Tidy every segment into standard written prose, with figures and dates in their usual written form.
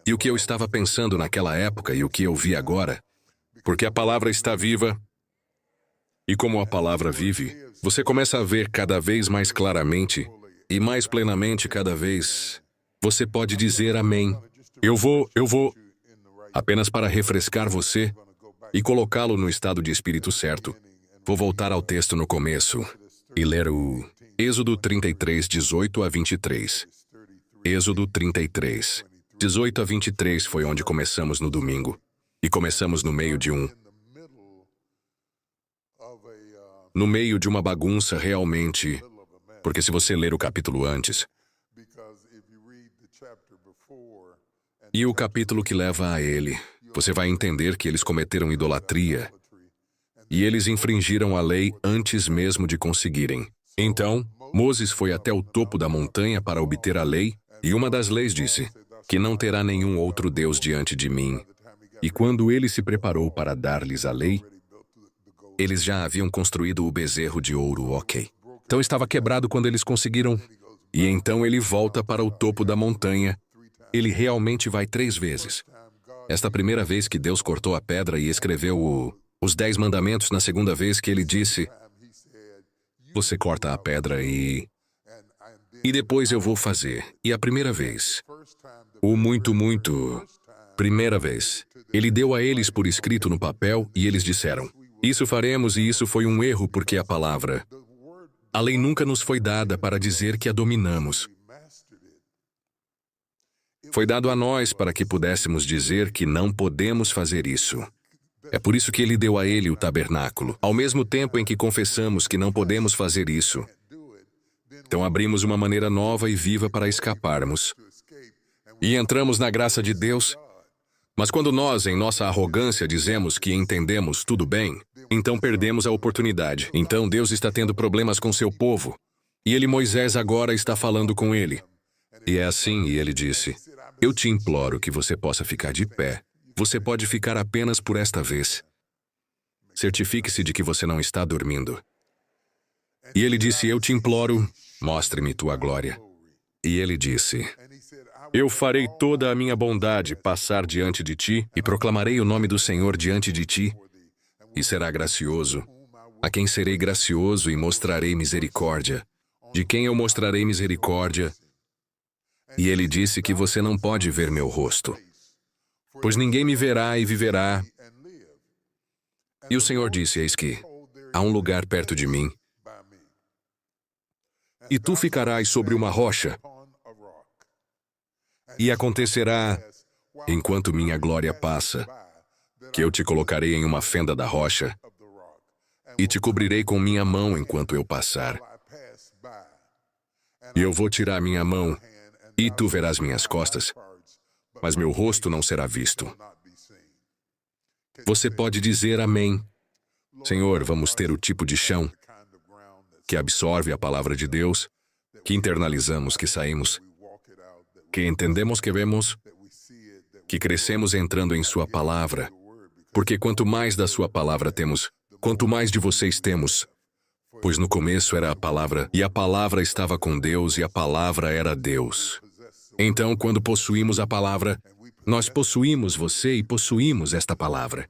E o que eu estava pensando naquela época e o que eu vi agora, porque a palavra está viva, e como a palavra vive, você começa a ver cada vez mais claramente e mais plenamente cada vez. Você pode dizer amém. Eu vou, apenas para refrescar você e colocá-lo no estado de espírito certo. Vou voltar ao texto no começo e ler o Êxodo 33, 18 a 23. Êxodo 33, 18 a 23 foi onde começamos no domingo. E começamos no meio de uma bagunça realmente, porque se você ler o capítulo antes, e o capítulo que leva a ele, você vai entender que eles cometeram idolatria, e eles infringiram a lei antes mesmo de conseguirem. Então, Moses foi até o topo da montanha para obter a lei, e uma das leis disse que não terá nenhum outro Deus diante de mim. E quando ele se preparou para dar-lhes a lei, eles já haviam construído o bezerro de ouro, ok. Então estava quebrado quando eles conseguiram. E então ele volta para o topo da montanha. Ele realmente vai 3 vezes. Esta primeira vez que Deus cortou a pedra e escreveu os 10 mandamentos, na segunda vez que ele disse, você corta a pedra e depois eu vou fazer. E a primeira vez, primeira vez, ele deu a eles por escrito no papel e eles disseram, isso faremos, e isso foi um erro porque a lei nunca nos foi dada para dizer que a dominamos. Foi dado a nós para que pudéssemos dizer que não podemos fazer isso. É por isso que ele deu a ele o tabernáculo, ao mesmo tempo em que confessamos que não podemos fazer isso. Então abrimos uma maneira nova e viva para escaparmos. E entramos na graça de Deus. Mas quando nós, em nossa arrogância, dizemos que entendemos tudo bem, então perdemos a oportunidade. Então Deus está tendo problemas com seu povo. E Moisés agora está falando com ele. E é assim, e ele disse, eu te imploro que você possa ficar de pé. Você pode ficar apenas por esta vez. Certifique-se de que você não está dormindo. E ele disse, eu te imploro, mostre-me tua glória. E ele disse, eu farei toda a minha bondade passar diante de ti e proclamarei o nome do Senhor diante de ti. E será gracioso, a quem serei gracioso e mostrarei misericórdia. De quem eu mostrarei misericórdia? E ele disse que você não pode ver meu rosto, pois ninguém me verá e viverá. E o Senhor disse, eis que há um lugar perto de mim, e tu ficarás sobre uma rocha. E acontecerá, enquanto minha glória passa, que eu te colocarei em uma fenda da rocha, e te cobrirei com minha mão enquanto eu passar. E eu vou tirar minha mão, e tu verás minhas costas, mas meu rosto não será visto. Você pode dizer amém. Senhor, vamos ter o tipo de chão que absorve a palavra de Deus, que internalizamos, que saímos, que entendemos, que vemos, que crescemos entrando em sua palavra. Porque quanto mais da sua palavra temos, quanto mais de vocês temos, pois no começo era a palavra, e a palavra estava com Deus, e a palavra era Deus. Então, quando possuímos a palavra, nós possuímos você e possuímos esta palavra.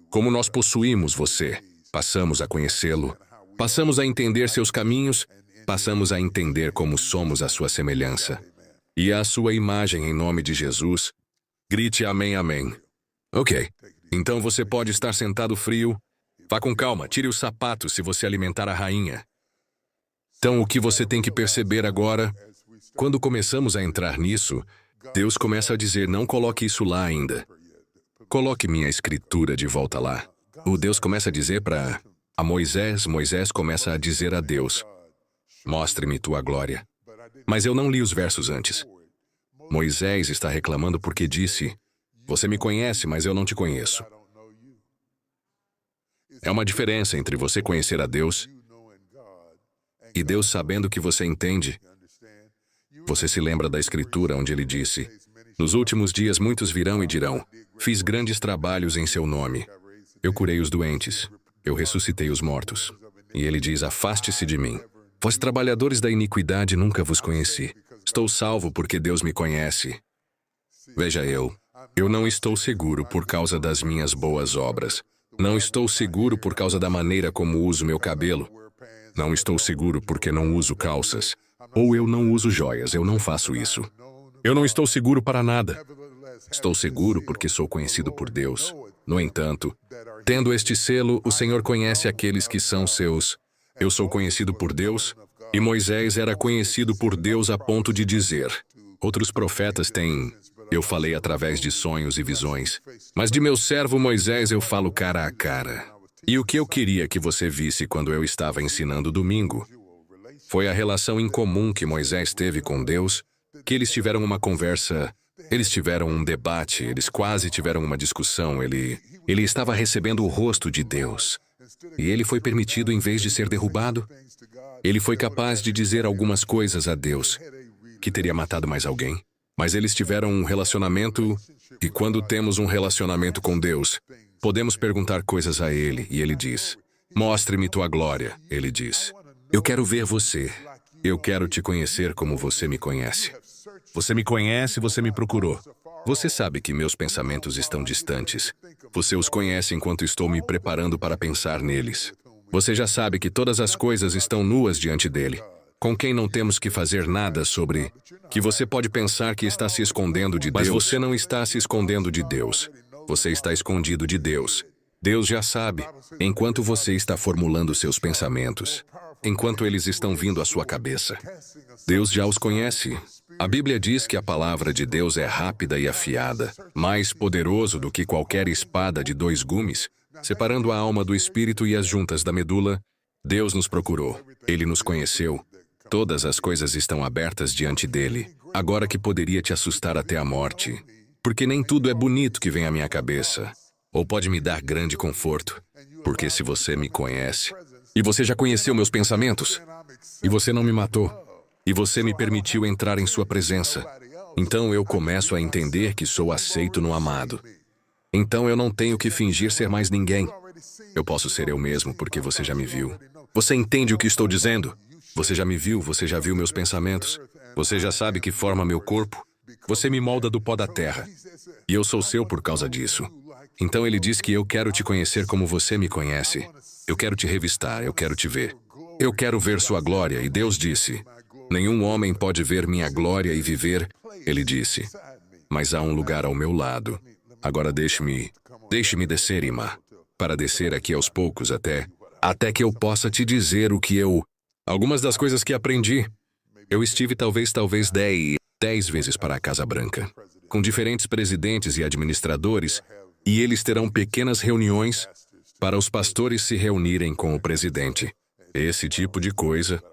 Como nós possuímos você, passamos a conhecê-lo, passamos a entender seus caminhos, passamos a entender como somos a sua semelhança e a sua imagem em nome de Jesus. Grite amém, amém. Ok, então você pode estar sentado frio. Vá com calma, tire os sapatos se você alimentar a rainha. Então, o que você tem que perceber agora, quando começamos a entrar nisso, Deus começa a dizer, não coloque isso lá ainda. Coloque minha escritura de volta lá. O Deus começa a dizer para Moisés começa a dizer a Deus, mostre-me tua glória. Mas eu não li os versos antes. Moisés está reclamando porque disse, você me conhece, mas eu não te conheço. É uma diferença entre você conhecer a Deus e Deus sabendo que você entende. Você se lembra da escritura onde ele disse, nos últimos dias muitos virão e dirão, fiz grandes trabalhos em seu nome. Eu curei os doentes, eu ressuscitei os mortos. E ele diz, afaste-se de mim. Vós trabalhadores da iniquidade nunca vos conheci. Estou salvo porque Deus me conhece. Veja, eu não estou seguro por causa das minhas boas obras. Não estou seguro por causa da maneira como uso meu cabelo. Não estou seguro porque não uso calças. Ou eu não uso joias, eu não faço isso. Eu não estou seguro para nada. Estou seguro porque sou conhecido por Deus. No entanto, tendo este selo, o Senhor conhece aqueles que são seus. Eu sou conhecido por Deus, e Moisés era conhecido por Deus a ponto de dizer: outros profetas têm... Eu falei através de sonhos e visões, mas de meu servo Moisés eu falo cara a cara. E o que eu queria que você visse quando eu estava ensinando domingo foi a relação incomum que Moisés teve com Deus, que eles tiveram uma conversa, eles tiveram um debate, eles quase tiveram uma discussão, ele estava recebendo o rosto de Deus. E ele foi permitido em vez de ser derrubado. Ele foi capaz de dizer algumas coisas a Deus, que teria matado mais alguém. Mas eles tiveram um relacionamento, e quando temos um relacionamento com Deus, podemos perguntar coisas a Ele, e Ele diz: mostre-me tua glória, Ele diz. Eu quero ver você. Eu quero te conhecer como você me conhece. Você me conhece, você me procurou. Você sabe que meus pensamentos estão distantes. Você os conhece enquanto estou me preparando para pensar neles. Você já sabe que todas as coisas estão nuas diante dele, com quem não temos que fazer nada sobre, que você pode pensar que está se escondendo de Deus, mas você não está se escondendo de Deus. Você está escondido de Deus. Deus já sabe, enquanto você está formulando seus pensamentos, enquanto eles estão vindo à sua cabeça. Deus já os conhece. A Bíblia diz que a palavra de Deus é rápida e afiada, mais poderoso do que qualquer espada de 2 gumes, separando a alma do espírito e as juntas da medula. Deus nos procurou. Ele nos conheceu. Todas as coisas estão abertas diante dele, agora que poderia te assustar até a morte. Porque nem tudo é bonito que vem à minha cabeça, ou pode me dar grande conforto. Porque se você me conhece, e você já conheceu meus pensamentos, e você não me matou, e você me permitiu entrar em sua presença, então eu começo a entender que sou aceito no amado. Então eu não tenho que fingir ser mais ninguém. Eu posso ser eu mesmo porque você já me viu. Você entende o que estou dizendo? Você já me viu, você já viu meus pensamentos. Você já sabe que forma meu corpo. Você me molda do pó da terra. E eu sou seu por causa disso. Então ele diz que eu quero te conhecer como você me conhece. Eu quero te revistar, eu quero te ver. Eu quero ver sua glória. E Deus disse: nenhum homem pode ver minha glória e viver. Ele disse: mas há um lugar ao meu lado. Agora deixe-me descer, Ima, para descer aqui aos poucos até que eu possa te dizer o que algumas das coisas que aprendi. Eu estive talvez 10 vezes para a Casa Branca, com diferentes presidentes e administradores, e eles terão pequenas reuniões para os pastores se reunirem com o presidente. Esse tipo de coisa.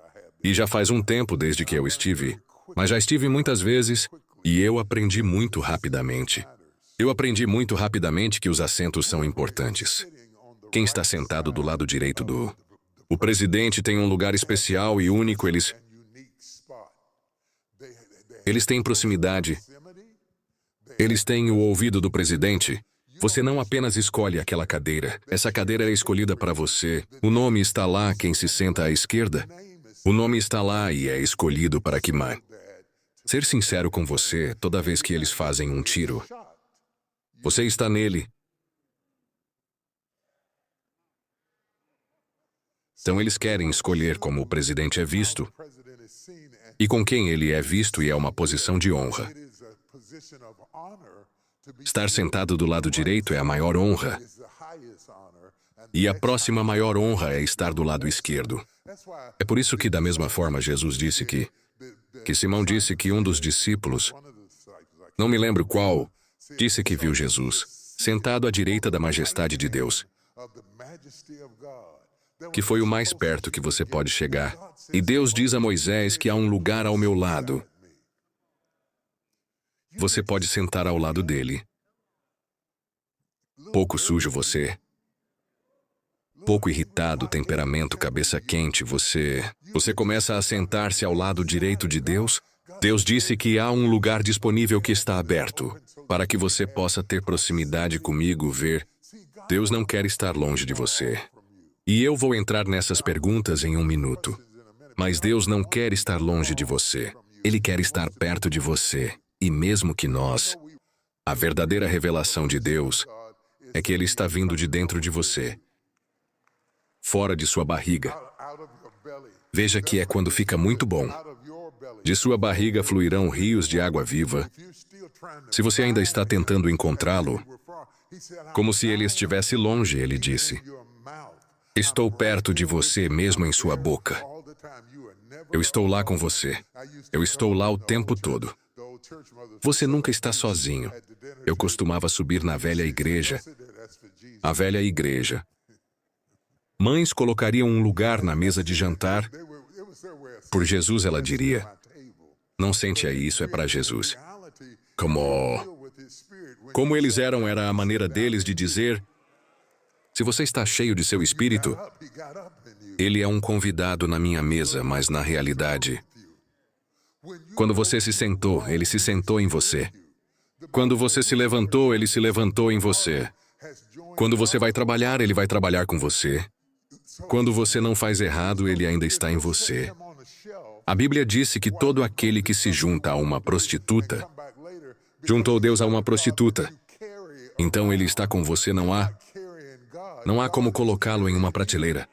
E já faz um tempo desde que eu estive, mas já estive muitas vezes, e eu aprendi muito rapidamente. Eu aprendi muito rapidamente que os assentos são importantes. Quem está sentado do lado direito O presidente tem um lugar especial e único, eles têm proximidade. Eles têm o ouvido do presidente. Você não apenas escolhe aquela cadeira. Essa cadeira é escolhida para você. O nome está lá, quem se senta à esquerda. O nome está lá e é escolhido para que ser sincero com você, toda vez que eles fazem um tiro, você está nele. Então eles querem escolher como o presidente é visto e com quem ele é visto, e é uma posição de honra. Estar sentado do lado direito é a maior honra. E a próxima maior honra é estar do lado esquerdo. É por isso que, da mesma forma, Jesus disse que Simão disse que um dos discípulos, não me lembro qual, disse que viu Jesus sentado à direita da majestade de Deus, que foi o mais perto que você pode chegar. E Deus diz a Moisés que há um lugar ao meu lado. Você pode sentar ao lado dele. Pouco sujo você. Pouco irritado, temperamento, cabeça quente, você começa a sentar-se ao lado direito de Deus. Deus disse que há um lugar disponível que está aberto, para que você possa ter proximidade comigo, ver. Deus não quer estar longe de você. E eu vou entrar nessas perguntas em um minuto. Mas Deus não quer estar longe de você. Ele quer estar perto de você. E mesmo que nós A verdadeira revelação de Deus é que Ele está vindo de dentro de você, fora de sua barriga. Veja que é quando fica muito bom. De sua barriga fluirão rios de água viva. Se você ainda está tentando encontrá-lo, como se ele estivesse longe, ele disse: estou perto de você mesmo em sua boca. Eu estou lá com você. Eu estou lá o tempo todo. Você nunca está sozinho. Eu costumava subir na velha igreja. A velha igreja. Mães colocariam um lugar na mesa de jantar. Por Jesus, ela diria: não sente aí, isso é para Jesus. Como eles eram, era a maneira deles de dizer: se você está cheio de seu espírito, ele é um convidado na minha mesa, mas na realidade, quando você se sentou, ele se sentou em você. Quando você se levantou, ele se levantou em você. Quando você vai trabalhar, ele vai trabalhar com você. Quando você não faz errado, ele ainda está em você. A Bíblia disse que todo aquele que se junta a uma prostituta, juntou Deus a uma prostituta. Então ele está com você, não há como colocá-lo em uma prateleira.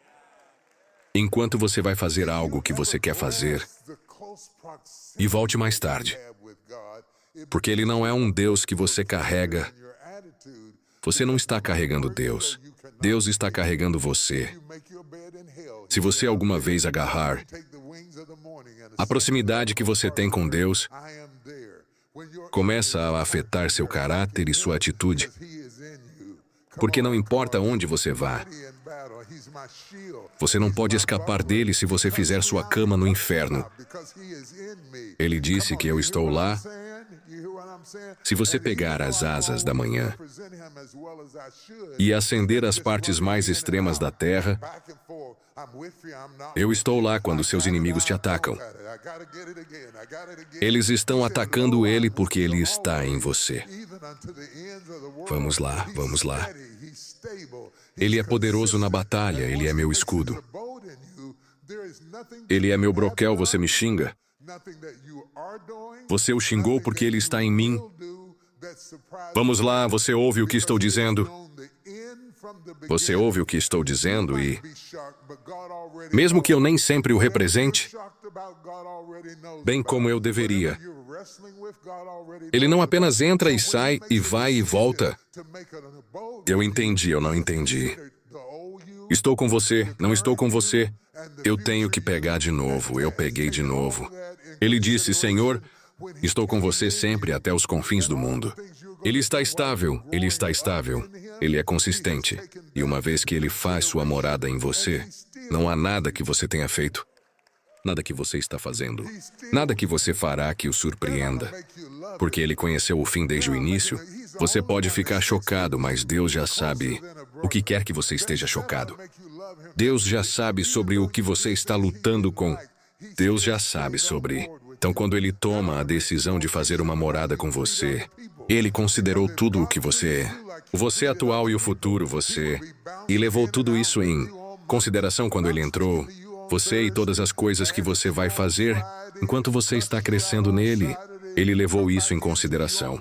Enquanto você vai fazer algo que você quer fazer, e volte mais tarde. Porque ele não é um Deus que você carrega. Você não está carregando Deus. Deus está carregando você. Se você alguma vez agarrar a proximidade que você tem com Deus, começa a afetar seu caráter e sua atitude. Porque não importa onde você vá, você não pode escapar dele se você fizer sua cama no inferno. Ele disse que eu estou lá. Se você pegar as asas da manhã e acender as partes mais extremas da terra, eu estou lá quando seus inimigos te atacam. Eles estão atacando ele porque ele está em você. Vamos lá, vamos lá. Ele é poderoso na batalha, ele é meu escudo. Ele é meu broquel, você me xinga. Você o xingou porque ele está em mim. Vamos lá, você ouve o que estou dizendo? Você ouve o que estou dizendo e, mesmo que eu nem sempre o represente, bem como eu deveria, ele não apenas entra e sai e vai e volta. Eu entendi, eu não entendi. Estou com você, não estou com você. Eu tenho que pegar de novo, eu peguei de novo. Ele disse: Senhor, estou com você sempre até os confins do mundo. Ele está estável, ele está estável. Ele é consistente. E uma vez que ele faz sua morada em você, não há nada que você tenha feito, nada que você está fazendo, nada que você fará que o surpreenda. Porque ele conheceu o fim desde o início. Você pode ficar chocado, mas Deus já sabe o que quer que você esteja chocado. Deus já sabe sobre o que você está lutando com. Deus já sabe sobre. Então, quando ele toma a decisão de fazer uma morada com você, ele considerou tudo o que você é. O você atual e o futuro você. E levou tudo isso em consideração quando ele entrou. Você e todas as coisas que você vai fazer enquanto você está crescendo nele. Ele levou isso em consideração.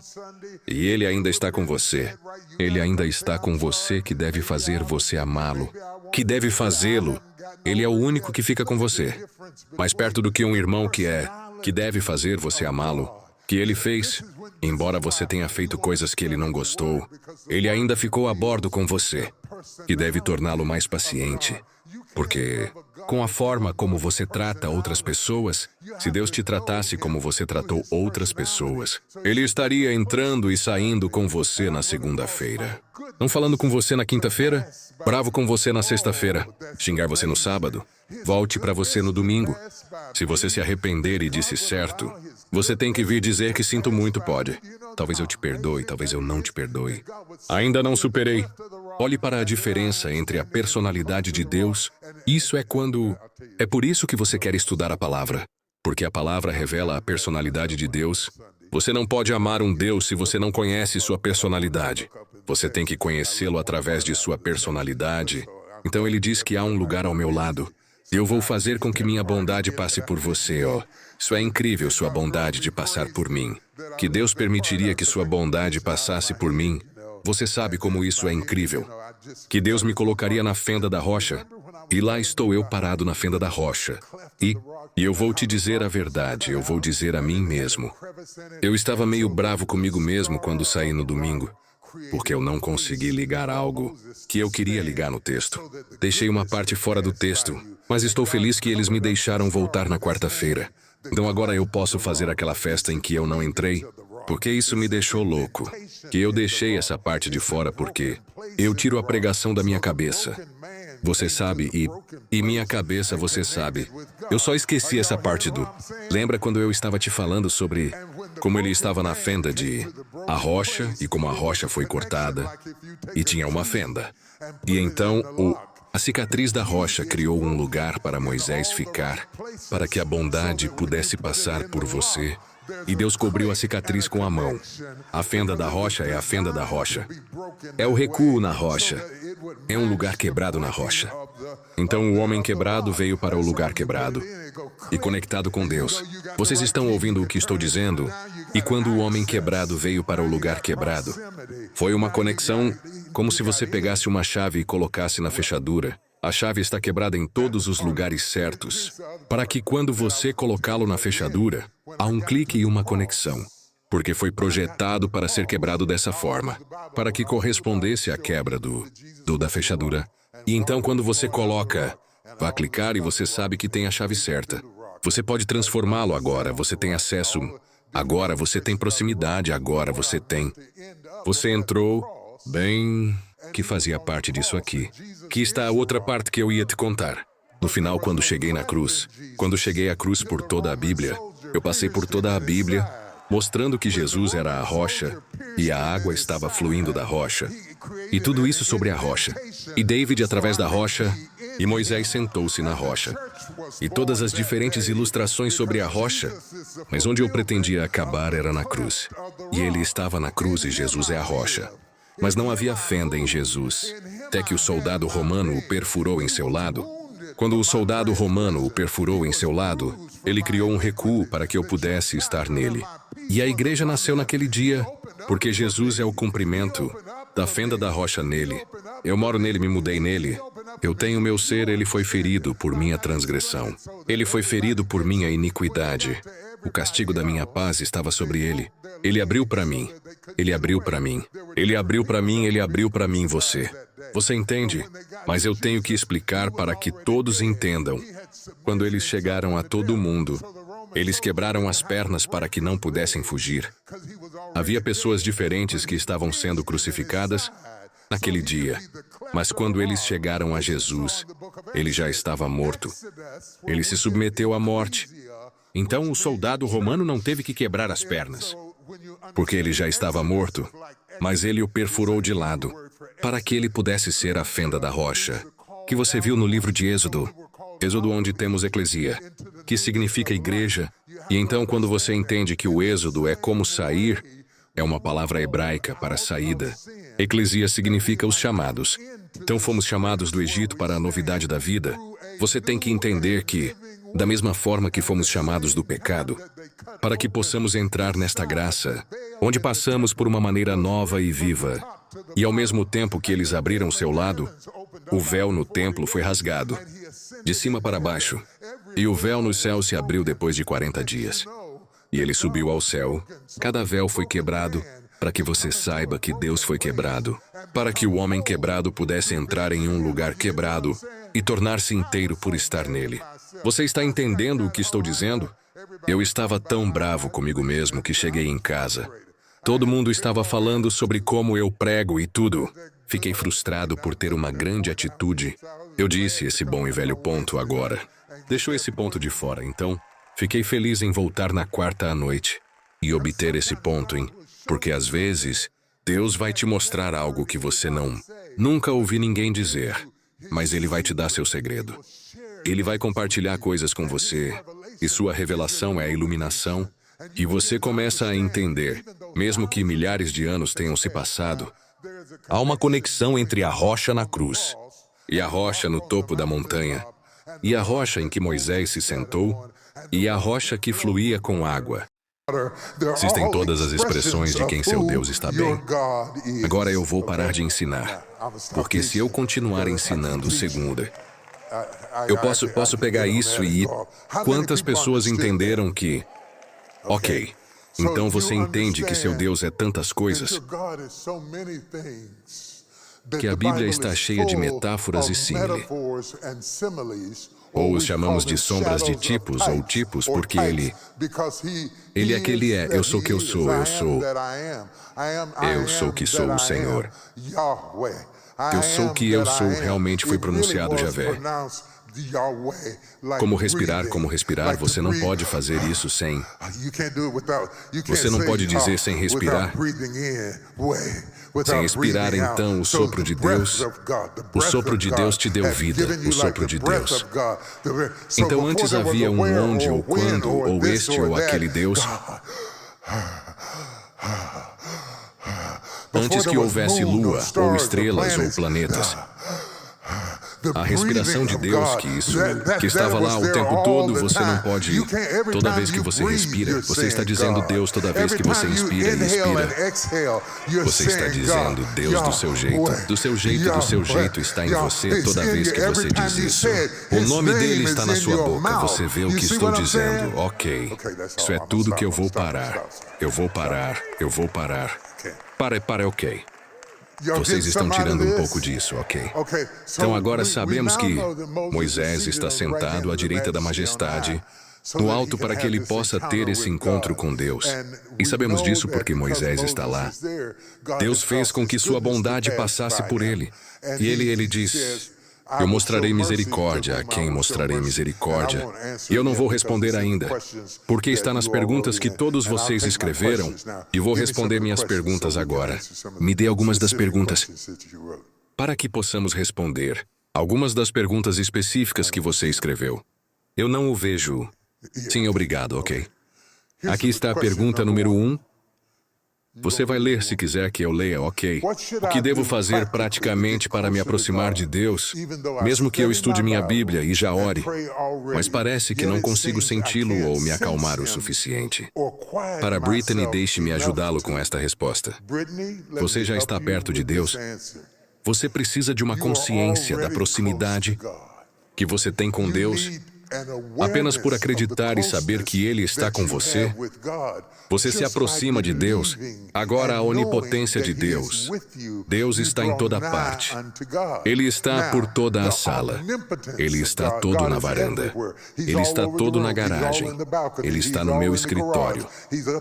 E ele ainda está com você. Ele ainda está com você, que deve fazer você amá-lo. Que deve fazê-lo. Ele é o único que fica com você. Mais perto do que um irmão que deve fazer você amá-lo. Que ele fez. Embora você tenha feito coisas que ele não gostou, ele ainda ficou a bordo com você. Que deve torná-lo mais paciente. Porque, com a forma como você trata outras pessoas, se Deus te tratasse como você tratou outras pessoas, ele estaria entrando e saindo com você na segunda-feira. Não falando com você na quinta-feira, bravo com você na sexta-feira, xingar você no sábado, volte para você no domingo. Se você se arrepender e disse certo, você tem que vir dizer que sinto muito, pode. Talvez eu te perdoe, talvez eu não te perdoe. Ainda não superei. Olhe para a diferença entre a personalidade de Deus. Isso é quando... É por isso que você quer estudar a palavra. Porque a palavra revela a personalidade de Deus. Você não pode amar um Deus se você não conhece sua personalidade. Você tem que conhecê-lo através de sua personalidade. Então ele diz que há um lugar ao meu lado. Eu vou fazer com que minha bondade passe por você, ó. Isso é incrível, sua bondade de passar por mim. Que Deus permitiria que sua bondade passasse por mim. Você sabe como isso é incrível. Que Deus me colocaria na fenda da rocha. E lá estou eu parado na fenda da rocha. E eu vou te dizer a verdade, eu vou dizer a mim mesmo. Eu estava meio bravo comigo mesmo quando saí no domingo, porque eu não consegui ligar algo que eu queria ligar no texto. Deixei uma parte fora do texto, mas estou feliz que eles me deixaram voltar na quarta-feira. Então agora eu posso fazer aquela festa em que eu não entrei, porque isso me deixou louco. Que eu deixei essa parte de fora porque eu tiro a pregação da minha cabeça. Você sabe, e minha cabeça, você sabe. Eu só esqueci essa parte do... Lembra quando eu estava te falando sobre como ele estava na fenda de a rocha e como a rocha foi cortada e tinha uma fenda. E então a cicatriz da rocha criou um lugar para Moisés ficar, para que a bondade pudesse passar por você. E Deus cobriu a cicatriz com a mão. A fenda da rocha é a fenda da rocha. É o recuo na rocha. É um lugar quebrado na rocha. Então o homem quebrado veio para o lugar quebrado e conectado com Deus. Vocês estão ouvindo o que estou dizendo? E quando o homem quebrado veio para o lugar quebrado, foi uma conexão como se você pegasse uma chave e colocasse na fechadura. A chave está quebrada em todos os lugares certos, para que quando você colocá-lo na fechadura, há um clique e uma conexão, porque foi projetado para ser quebrado dessa forma, para que correspondesse à quebra da fechadura. E então quando você coloca, vá clicar e você sabe que tem a chave certa. Você pode transformá-lo agora, você tem acesso, agora você tem proximidade, agora você tem. Você entrou, bem, que fazia parte disso aqui. Que está a outra parte que eu ia te contar. No final, quando cheguei na cruz, quando cheguei à cruz por toda a Bíblia, eu passei por toda a Bíblia, mostrando que Jesus era a rocha e a água estava fluindo da rocha. E tudo isso sobre a rocha. E David através da rocha, e Moisés sentou-se na rocha. E todas as diferentes ilustrações sobre a rocha, mas onde eu pretendia acabar era na cruz. E ele estava na cruz e Jesus é a rocha. Mas não havia fenda em Jesus, até que o soldado romano o perfurou em seu lado. Quando o soldado romano o perfurou em seu lado, ele criou um recuo para que eu pudesse estar nele. E a igreja nasceu naquele dia, porque Jesus é o cumprimento da fenda da rocha nele. Eu moro nele, me mudei nele. Eu tenho meu ser, ele foi ferido por minha transgressão. Ele foi ferido por minha iniquidade. O castigo da minha paz estava sobre ele. Ele abriu para mim. Ele abriu para mim. Ele abriu para mim, ele abriu para mim você. Você entende? Mas eu tenho que explicar para que todos entendam. Quando eles chegaram a todo mundo, eles quebraram as pernas para que não pudessem fugir. Havia pessoas diferentes que estavam sendo crucificadas naquele dia. Mas quando eles chegaram a Jesus, ele já estava morto. Ele se submeteu à morte. Então o soldado romano não teve que quebrar as pernas, porque ele já estava morto, mas ele o perfurou de lado, para que ele pudesse ser a fenda da rocha, que você viu no livro de Êxodo. Êxodo onde temos eclesia, que significa igreja, e então quando você entende que o êxodo é como sair, é uma palavra hebraica para saída. Eclesia significa os chamados. Então fomos chamados do Egito para a novidade da vida. Você tem que entender que, da mesma forma que fomos chamados do pecado, para que possamos entrar nesta graça, onde passamos por uma maneira nova e viva, e ao mesmo tempo que eles abriram seu lado, o véu no templo foi rasgado, de cima para baixo, e o véu no céu se abriu depois de 40 dias. E ele subiu ao céu, cada véu foi quebrado, para que você saiba que Deus foi quebrado, para que o homem quebrado pudesse entrar em um lugar quebrado e tornar-se inteiro por estar nele. Você está entendendo o que estou dizendo? Eu estava tão bravo comigo mesmo que cheguei em casa. Todo mundo estava falando sobre como eu prego e tudo. Fiquei frustrado por ter uma grande atitude. Eu disse esse bom e velho ponto agora. Deixou esse ponto de fora, então fiquei feliz em voltar na quarta à noite e obter esse ponto, porque às vezes Deus vai te mostrar algo que você nunca ouvi ninguém dizer, mas Ele vai te dar seu segredo. Ele vai compartilhar coisas com você, e sua revelação é a iluminação, e você começa a entender, mesmo que milhares de anos tenham se passado, há uma conexão entre a rocha na cruz e a rocha no topo da montanha. e a rocha em que Moisés se sentou, e a rocha que fluía com água. Existem todas as expressões de quem seu Deus está bem. Agora eu vou parar de ensinar, porque se eu continuar ensinando segunda, eu posso pegar isso e ir. Quantas pessoas entenderam que... Ok, então você entende que seu Deus é tantas coisas, que a Bíblia está cheia de metáforas e símile. Ou os chamamos de sombras de tipos ou tipos, porque ele é que ele é. Eu sou que eu sou, eu sou que sou o Senhor. Eu sou que eu sou realmente foi pronunciado Javé. Como respirar, você não pode fazer isso sem... Você não pode dizer sem respirar. Sem expirar, então, o sopro de Deus. O sopro de Deus te deu vida, o sopro de Deus. Então antes havia um onde ou quando, ou este ou aquele Deus. Antes que houvesse lua, ou estrelas, ou planetas. A respiração de Deus, que estava lá o tempo todo, você não pode... Toda vez que você respira, você está dizendo Deus. Toda vez que você inspira e expira, você está dizendo Deus do seu jeito. Do seu jeito está em você toda vez que você diz isso. O nome dele está na sua boca. Você vê o que estou dizendo. Ok, isso é tudo que eu vou parar. Eu vou parar. Para, ok. Vocês estão tirando um pouco disso, ok? Então agora sabemos que Moisés está sentado à direita da majestade, no alto para que ele possa ter esse encontro com Deus. E sabemos disso porque Moisés está lá. Deus fez com que sua bondade passasse por ele. E ele diz... Eu mostrarei misericórdia a quem mostrarei misericórdia. E eu não vou responder ainda, porque está nas perguntas que todos vocês escreveram, e vou responder minhas perguntas agora. Me dê algumas das perguntas, para que possamos responder algumas das perguntas específicas que você escreveu. Eu não o vejo. Sim, obrigado, ok. Aqui está a pergunta número 1. Você vai ler se quiser que eu leia, ok? O que devo fazer praticamente para me aproximar de Deus, mesmo que eu estude minha Bíblia e já ore, mas parece que não consigo senti-lo ou me acalmar o suficiente? Para Brittany, deixe-me ajudá-lo com esta resposta. Você já está perto de Deus? Você precisa de uma consciência da proximidade que você tem com Deus. Apenas por acreditar e saber que Ele está com você, você se aproxima de Deus. Agora a onipotência de Deus. Deus está em toda parte. Ele está por toda a sala. Ele está todo na varanda. Ele está todo na garagem. Ele está no meu escritório.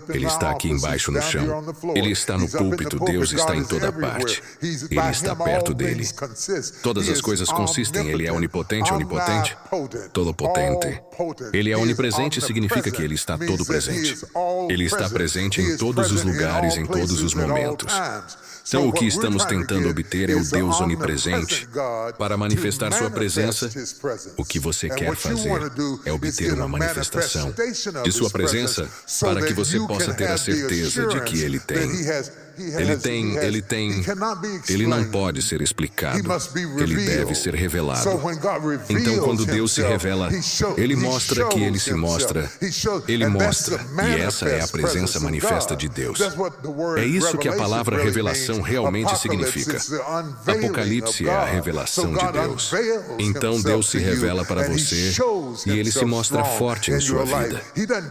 Ele está aqui embaixo no chão. Ele está no púlpito. Deus está em toda parte. Ele está perto dele. Todas as coisas consistem. Ele é onipotente, todo potente. Ele é onipresente, significa que Ele está todo presente. Ele está presente em todos os lugares, em todos os momentos. Então, o que estamos tentando obter é o Deus onipresente. Para manifestar sua presença, o que você quer fazer é obter uma manifestação de sua presença para que você possa ter a certeza de que Ele tem. Ele não pode ser explicado, ele deve ser revelado. Então, quando Deus se revela, Ele mostra que Ele se mostra, Ele mostra, e essa é a presença manifesta de Deus. É isso que a palavra revelação realmente significa. Apocalipse é a revelação de Deus. Então, Deus se revela para você e Ele se mostra forte em sua vida.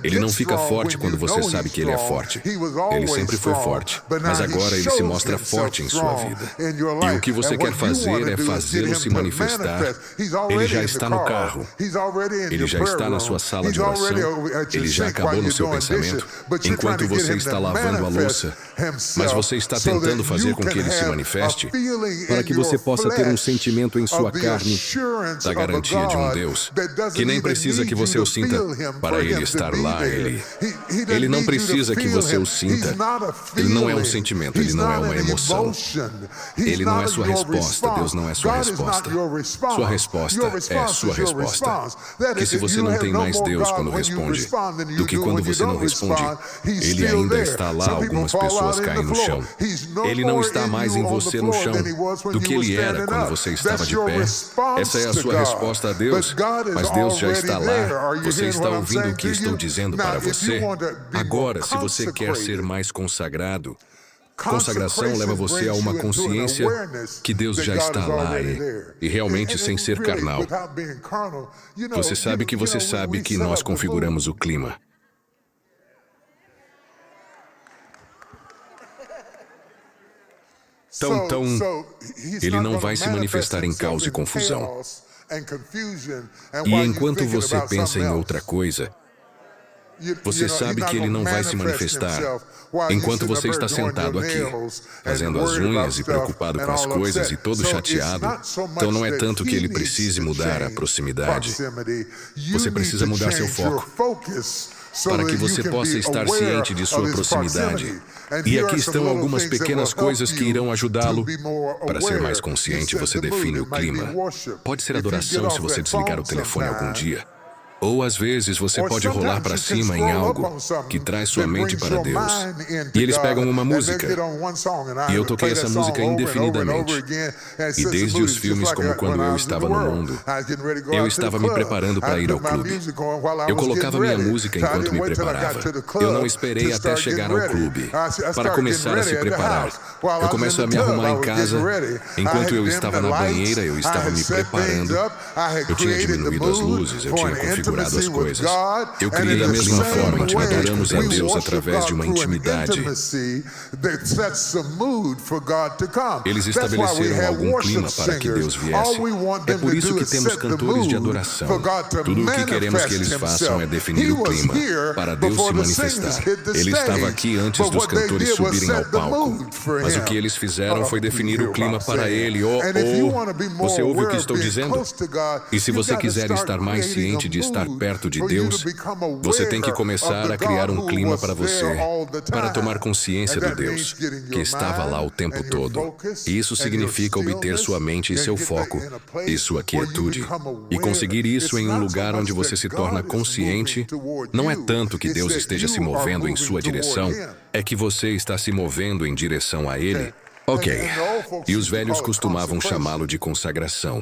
Ele não fica forte quando você sabe que Ele é forte. Ele sempre foi forte. Mas agora Ele se mostra forte em sua vida. E o que você quer fazer é fazê-lo se manifestar. Ele já está no carro. Ele já está na sua sala de oração. Ele já acabou no seu pensamento, enquanto você está lavando a louça. Mas você está tentando fazer com que Ele se manifeste para que você possa ter um sentimento em sua carne da garantia de um Deus que nem precisa que você o sinta para Ele estar lá. Ele não precisa que você o sinta. Ele não é um sentimento sentimento, ele não é uma emoção. Ele não é sua resposta, Deus não é sua resposta. Sua resposta é sua resposta. Que se você não tem mais Deus quando responde do que quando você não responde, Ele ainda está lá, algumas pessoas caem no chão. Ele não está mais em você no chão do que Ele era quando você estava de pé. Essa é a sua resposta a Deus, mas Deus já está lá. Você está ouvindo o que estou dizendo para você? Agora, se você quer ser mais consagrado, consagração leva você a uma consciência que Deus já está lá e realmente sem ser carnal. Você sabe que nós configuramos o clima. Então, Ele não vai se manifestar em caos e confusão. E enquanto você pensa em outra coisa, você sabe que Ele não vai se manifestar enquanto você está sentado aqui, fazendo as unhas e preocupado com as coisas e todo chateado. Então não é tanto que Ele precise mudar a proximidade. Você precisa mudar seu foco para que você possa estar ciente de sua proximidade. E aqui estão algumas pequenas coisas que irão ajudá-lo. Para ser mais consciente, você define o clima. Pode ser adoração se você desligar o telefone algum dia. Ou às vezes você pode rolar para cima em algo que traz sua mente para Deus. E eles pegam uma música. E eu toquei essa música indefinidamente. E desde os filmes como Quando Eu Estava no Mundo, eu estava me preparando para ir ao clube. Eu colocava minha música enquanto me preparava. Eu não esperei até chegar ao clube para começar a se preparar. Eu começo a me arrumar em casa. Enquanto eu estava na banheira, eu estava me preparando. Eu tinha diminuído as luzes, eu tinha configurado as coisas. Eu criei da mesma forma, adoramos a Deus através de uma intimidade. Eles estabeleceram algum clima para que Deus viesse. É por isso que temos cantores de adoração. Tudo o que queremos que eles façam é definir o clima para Deus se manifestar. Ele estava aqui antes dos cantores subirem ao palco. Mas o que eles fizeram foi definir o clima para Ele. Você ouve o que estou dizendo? E se você quiser estar mais ciente de estar perto de Deus, você tem que começar a criar um clima para você, para tomar consciência do Deus que estava lá o tempo todo. E isso significa obter sua mente e seu foco, e sua quietude. E conseguir isso em um lugar onde você se torna consciente, não é tanto que Deus esteja se movendo em sua direção, é que você está se movendo em direção a Ele. Ok. E os velhos costumavam chamá-lo de consagração.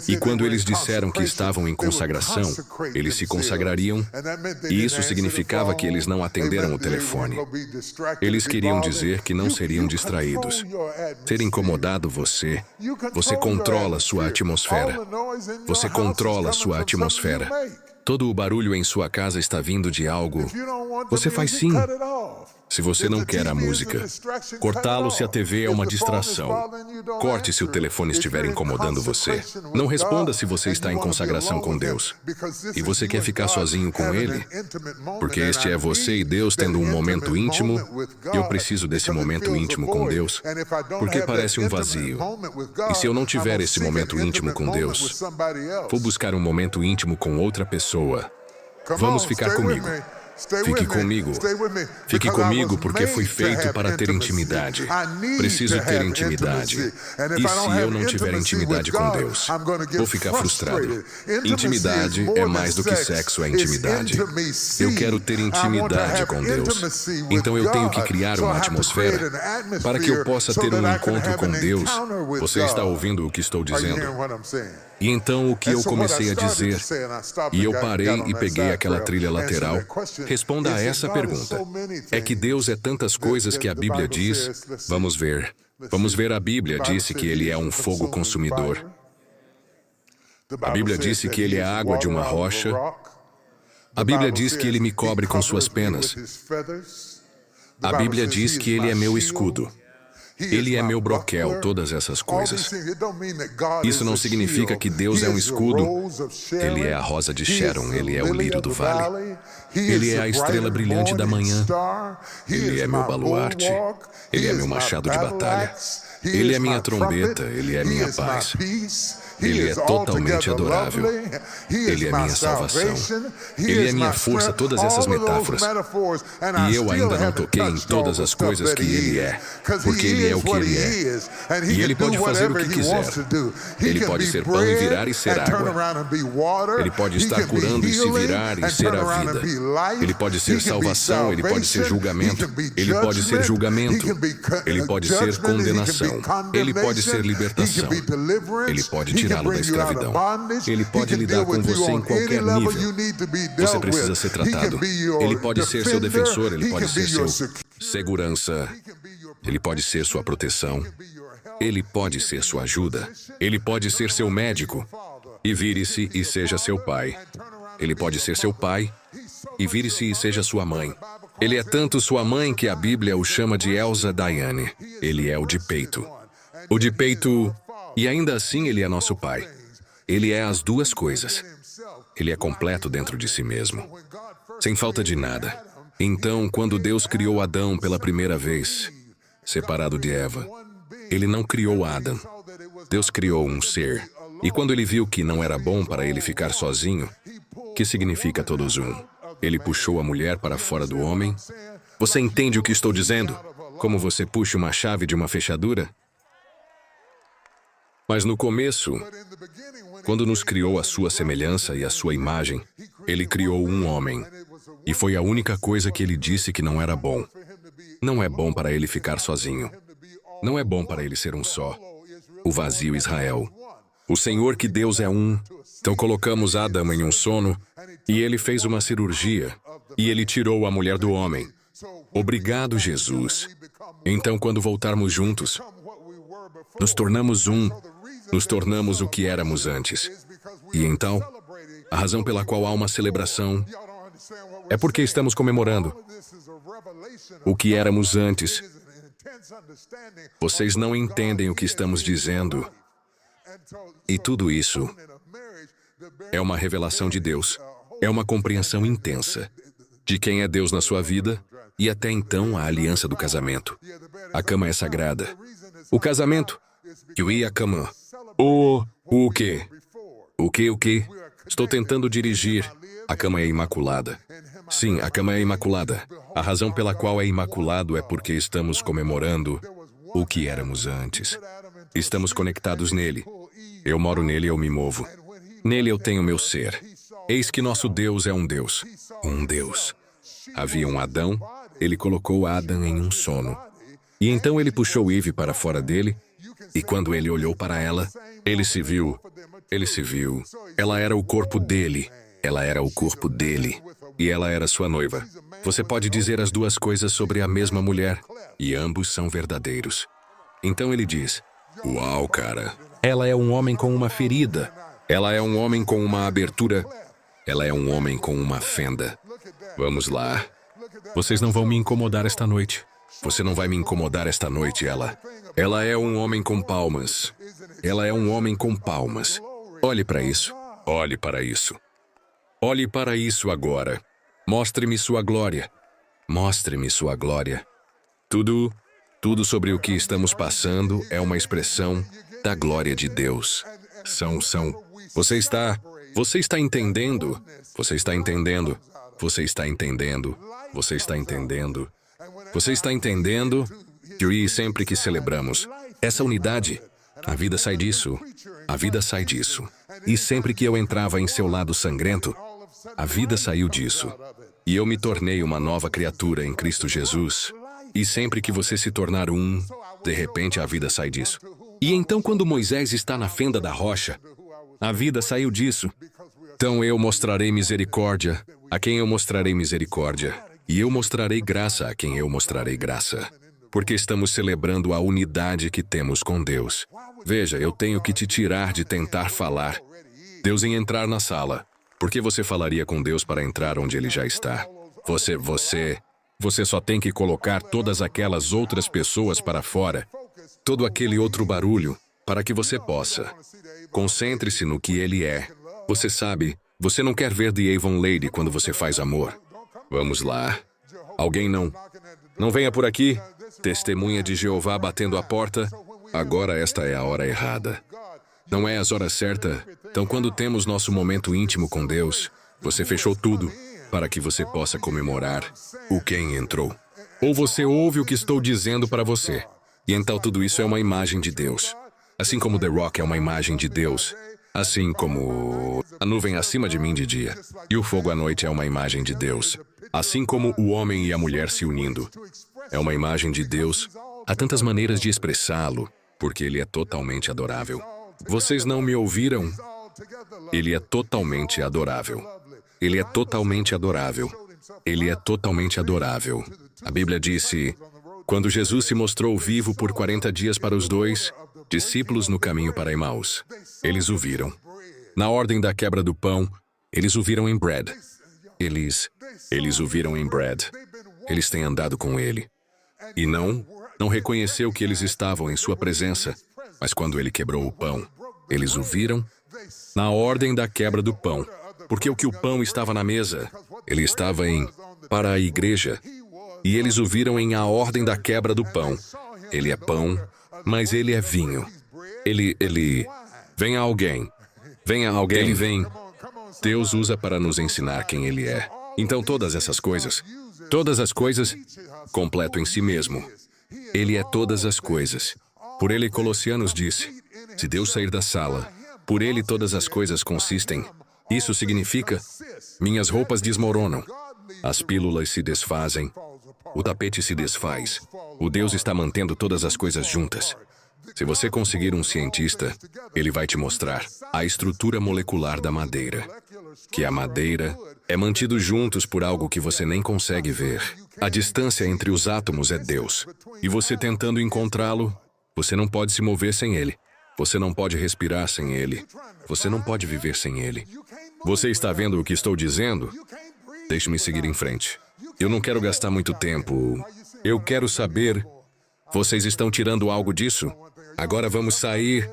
E quando eles disseram que estavam em consagração, eles se consagrariam, e isso significava que eles não atenderam o telefone. Eles queriam dizer que não seriam distraídos. Ser incomodado você controla sua atmosfera. Você controla sua atmosfera. Todo o barulho em sua casa está vindo de algo. Você faz sim. Se você não quer a música, cortá-lo se a TV é uma distração. Corte se o telefone estiver incomodando você. Não responda se você está em consagração com Deus. E você quer ficar sozinho com Ele? Porque este é você e Deus tendo um momento íntimo, e eu preciso desse momento íntimo com Deus, porque parece um vazio. E se eu não tiver esse momento íntimo com Deus, vou buscar um momento íntimo com outra pessoa. Vamos ficar comigo. Fique comigo. Fique comigo porque fui feito para ter intimidade. Preciso ter intimidade. E se eu não tiver intimidade com Deus, vou ficar frustrado. Intimidade é mais do que sexo, é intimidade. Eu quero ter intimidade com Deus. Então eu tenho que criar uma atmosfera para que eu possa ter um encontro com Deus. Você está ouvindo o que estou dizendo? E então o que eu comecei a dizer, e eu parei e peguei aquela trilha lateral, responda a essa pergunta. É que Deus é tantas coisas que a Bíblia diz? Vamos ver. A Bíblia disse que Ele é um fogo consumidor. A Bíblia disse que Ele é a água de uma rocha. A Bíblia diz que Ele me cobre com suas penas. A Bíblia diz que Ele é meu escudo. Ele é meu broquel, todas essas coisas. Isso não significa que Deus é um escudo. Ele é a rosa de Sharon, Ele é o lírio do vale. Ele é a estrela brilhante da manhã. Ele é meu baluarte. Ele é meu machado de batalha. Ele é minha trombeta, Ele é minha paz. Ele é totalmente adorável. Ele é minha salvação. Ele é minha força, todas essas metáforas. E eu ainda não toquei em todas as coisas que Ele é, porque Ele é o que Ele é. E Ele pode fazer o que quiser. Ele pode ser pão e virar e ser água. Ele pode estar curando e se virar e ser a vida. Ele pode ser salvação, Ele pode ser julgamento. Ele pode ser julgamento. Ele pode ser condenação. Ele pode ser libertação. Ele pode tirá-lo da escravidão. Ele pode lidar com você em qualquer nível. Você precisa ser tratado. Ele pode ser seu defensor, ele pode ser seu segurança. Ele pode ser sua proteção. Ele pode ser sua ajuda. Ele pode ser seu médico. E vire-se e seja seu pai. Ele pode ser seu pai. E vire-se e seja sua mãe. Ele é tanto sua mãe que a Bíblia o chama de Elsa Diane. Ele é o de peito. O de peito, e ainda assim ele é nosso pai. Ele é as duas coisas. Ele é completo dentro de si mesmo, sem falta de nada. Então, quando Deus criou Adão pela primeira vez, separado de Eva, Ele não criou Adão. Deus criou um ser. E quando Ele viu que não era bom para ele ficar sozinho, que significa todos um, Ele puxou a mulher para fora do homem. Você entende o que estou dizendo? Como você puxa uma chave de uma fechadura? Mas no começo, quando nos criou à sua semelhança e à sua imagem, Ele criou um homem. E foi a única coisa que Ele disse que não era bom. Não é bom para ele ficar sozinho. Não é bom para ele ser um só. O vazio Israel. O Senhor que Deus é um. Então colocamos Adão em um sono, e Ele fez uma cirurgia, e Ele tirou a mulher do homem. Obrigado, Jesus. Então, quando voltarmos juntos, nos tornamos um. Nos tornamos o que éramos antes. E então, a razão pela qual há uma celebração é porque estamos comemorando o que éramos antes. Vocês não entendem o que estamos dizendo. E tudo isso é uma revelação de Deus. É uma compreensão intensa de quem é Deus na sua vida e até então a aliança do casamento. A cama é sagrada. O casamento, que o a cama. O quê? O quê? Estou tentando dirigir. A cama é imaculada. Sim, a cama é imaculada. A razão pela qual é imaculado é porque estamos comemorando o que éramos antes. Estamos conectados nele. Eu moro nele, eu me movo. Nele eu tenho meu ser. Eis que nosso Deus é um Deus. Um Deus. Havia um Adão, ele colocou Adão em um sono. E então ele puxou Eve para fora dele, e quando ele olhou para ela, ele se viu. Ela era o corpo dele. Ela era o corpo dele. E ela era sua noiva. Você pode dizer as duas coisas sobre a mesma mulher, e ambos são verdadeiros. Então ele diz: uau, cara. Ela é um homem com uma ferida. Ela é um homem com uma abertura. Ela é um homem com uma fenda. Vamos lá. Vocês não vão me incomodar esta noite. Você não vai me incomodar esta noite, Ela é um homem com palmas. Ela é um homem com palmas. Olhe para isso. Olhe para isso. Olhe para isso agora. Mostre-me sua glória. Mostre-me sua glória. Tudo sobre o que estamos passando é uma expressão da glória de Deus. Você está entendendo? Você está entendendo? Você está entendendo? Você está entendendo? Você está entendendo? Que sempre que celebramos essa unidade, a vida sai disso. A vida sai disso. E sempre que eu entrava em seu lado sangrento, a vida saiu disso. E eu me tornei uma nova criatura em Cristo Jesus. E sempre que você se tornar um, de repente a vida sai disso. E então quando Moisés está na fenda da rocha, a vida saiu disso. Então eu mostrarei misericórdia a quem eu mostrarei misericórdia. E eu mostrarei graça a quem eu mostrarei graça. Porque estamos celebrando a unidade que temos com Deus. Veja, eu tenho que te tirar de tentar falar. Deus em entrar na sala. Por que você falaria com Deus para entrar onde Ele já está? Você só tem que colocar todas aquelas outras pessoas para fora. Todo aquele outro barulho, para que você possa. Concentre-se no que Ele é. Você sabe, você não quer ver The Avon Lady quando você faz amor. Vamos lá. Alguém não venha por aqui. Testemunha de Jeová batendo a porta. Agora esta é a hora errada. Não é as horas certas. Então, quando temos nosso momento íntimo com Deus, você fechou tudo para que você possa comemorar o quem entrou. Ou você ouve o que estou dizendo para você. E então tudo isso é uma imagem de Deus. Assim como The Rock é uma imagem de Deus. Assim como a nuvem acima de mim de dia e o fogo à noite é uma imagem de Deus. Assim como o homem e a mulher se unindo é uma imagem de Deus. Há tantas maneiras de expressá-lo, porque ele é totalmente adorável. Vocês não me ouviram? Ele é totalmente adorável. Ele é totalmente adorável. Ele é totalmente adorável. A Bíblia disse, quando Jesus se mostrou vivo por 40 dias para os dois discípulos no caminho para Emaús, eles o viram. Na ordem da quebra do pão, eles o viram em bread. Eles o viram em bread. Eles têm andado com ele. E não reconheceu que eles estavam em sua presença, mas quando ele quebrou o pão, eles o viram na ordem da quebra do pão. Porque o que o pão estava na mesa, ele estava para a igreja. E eles o viram em a ordem da quebra do pão. Ele é pão, mas ele é vinho. Venha alguém. Ele vem. Deus usa para nos ensinar quem ele é. Então todas as coisas, completo em si mesmo. Ele é todas as coisas. Por ele Colossianos disse, se Deus sair da sala, por ele todas as coisas consistem. Isso significa, minhas roupas desmoronam, as pílulas se desfazem, o tapete se desfaz. O Deus está mantendo todas as coisas juntas. Se você conseguir um cientista, ele vai te mostrar a estrutura molecular da madeira. Que a madeira é mantido juntos por algo que você nem consegue ver. A distância entre os átomos é Deus. E você tentando encontrá-lo, você não pode se mover sem ele. Você não pode respirar sem ele. Você não pode viver sem ele. Você está vendo o que estou dizendo? Deixe-me seguir em frente. Eu não quero gastar muito tempo. Eu quero saber... Vocês estão tirando algo disso? Agora vamos sair.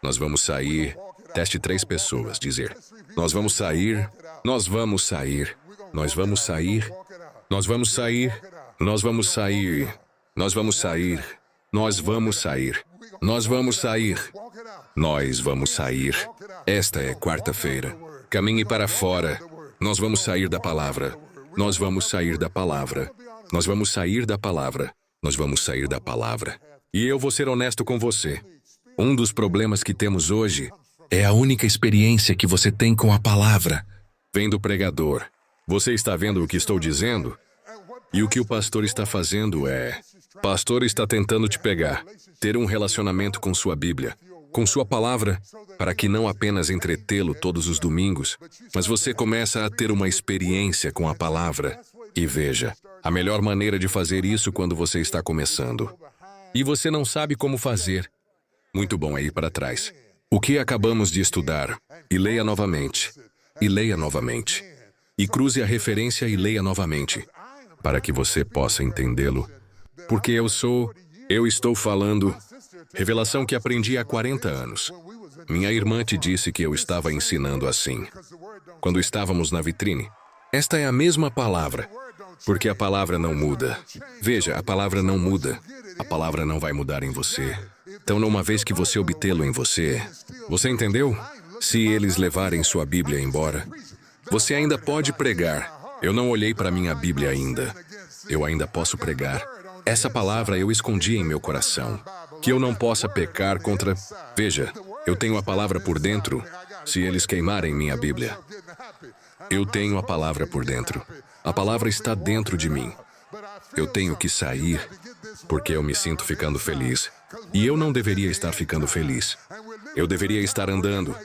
Nós vamos sair. Teste 3 pessoas, dizer. Nós vamos sair. Nós vamos sair. Nós vamos sair. Nós vamos sair. Nós vamos sair. Nós vamos sair. Nós vamos sair. Nós vamos sair. Nós vamos sair. Esta é quarta-feira. Caminhe para fora. Nós vamos sair da palavra. Nós vamos sair da palavra. Nós vamos sair da palavra. Nós vamos sair da palavra. E eu vou ser honesto com você. Um dos problemas que temos hoje é a única experiência que você tem com a palavra. Vem do pregador. Você está vendo o que estou dizendo? E o que o pastor está fazendo é... Pastor está tentando te pegar, ter um relacionamento com sua Bíblia, com sua palavra, para que não apenas entretê-lo todos os domingos, mas você começa a ter uma experiência com a palavra. E veja, a melhor maneira de fazer isso quando você está começando. E você não sabe como fazer. Muito bom é ir para trás. O que acabamos de estudar, e leia novamente, e leia novamente, e cruze a referência e leia novamente, para que você possa entendê-lo. Porque eu estou falando, revelação que aprendi há 40 anos. Minha irmã te disse que eu estava ensinando assim. Quando estávamos na vitrine, esta é a mesma palavra, porque a palavra não muda. Veja, a palavra não muda. A palavra não vai mudar em você. Então, uma vez que você obtê-lo em você, você entendeu? Se eles levarem sua Bíblia embora, você ainda pode pregar. Eu não olhei para minha Bíblia ainda. Eu ainda posso pregar. Essa palavra eu escondi em meu coração. Que eu não possa pecar contra... Veja, eu tenho a palavra por dentro, se eles queimarem minha Bíblia. Eu tenho a palavra por dentro. A palavra está dentro de mim. Eu tenho que sair, porque eu me sinto ficando feliz. E eu não deveria estar ficando feliz. Eu deveria estar andando.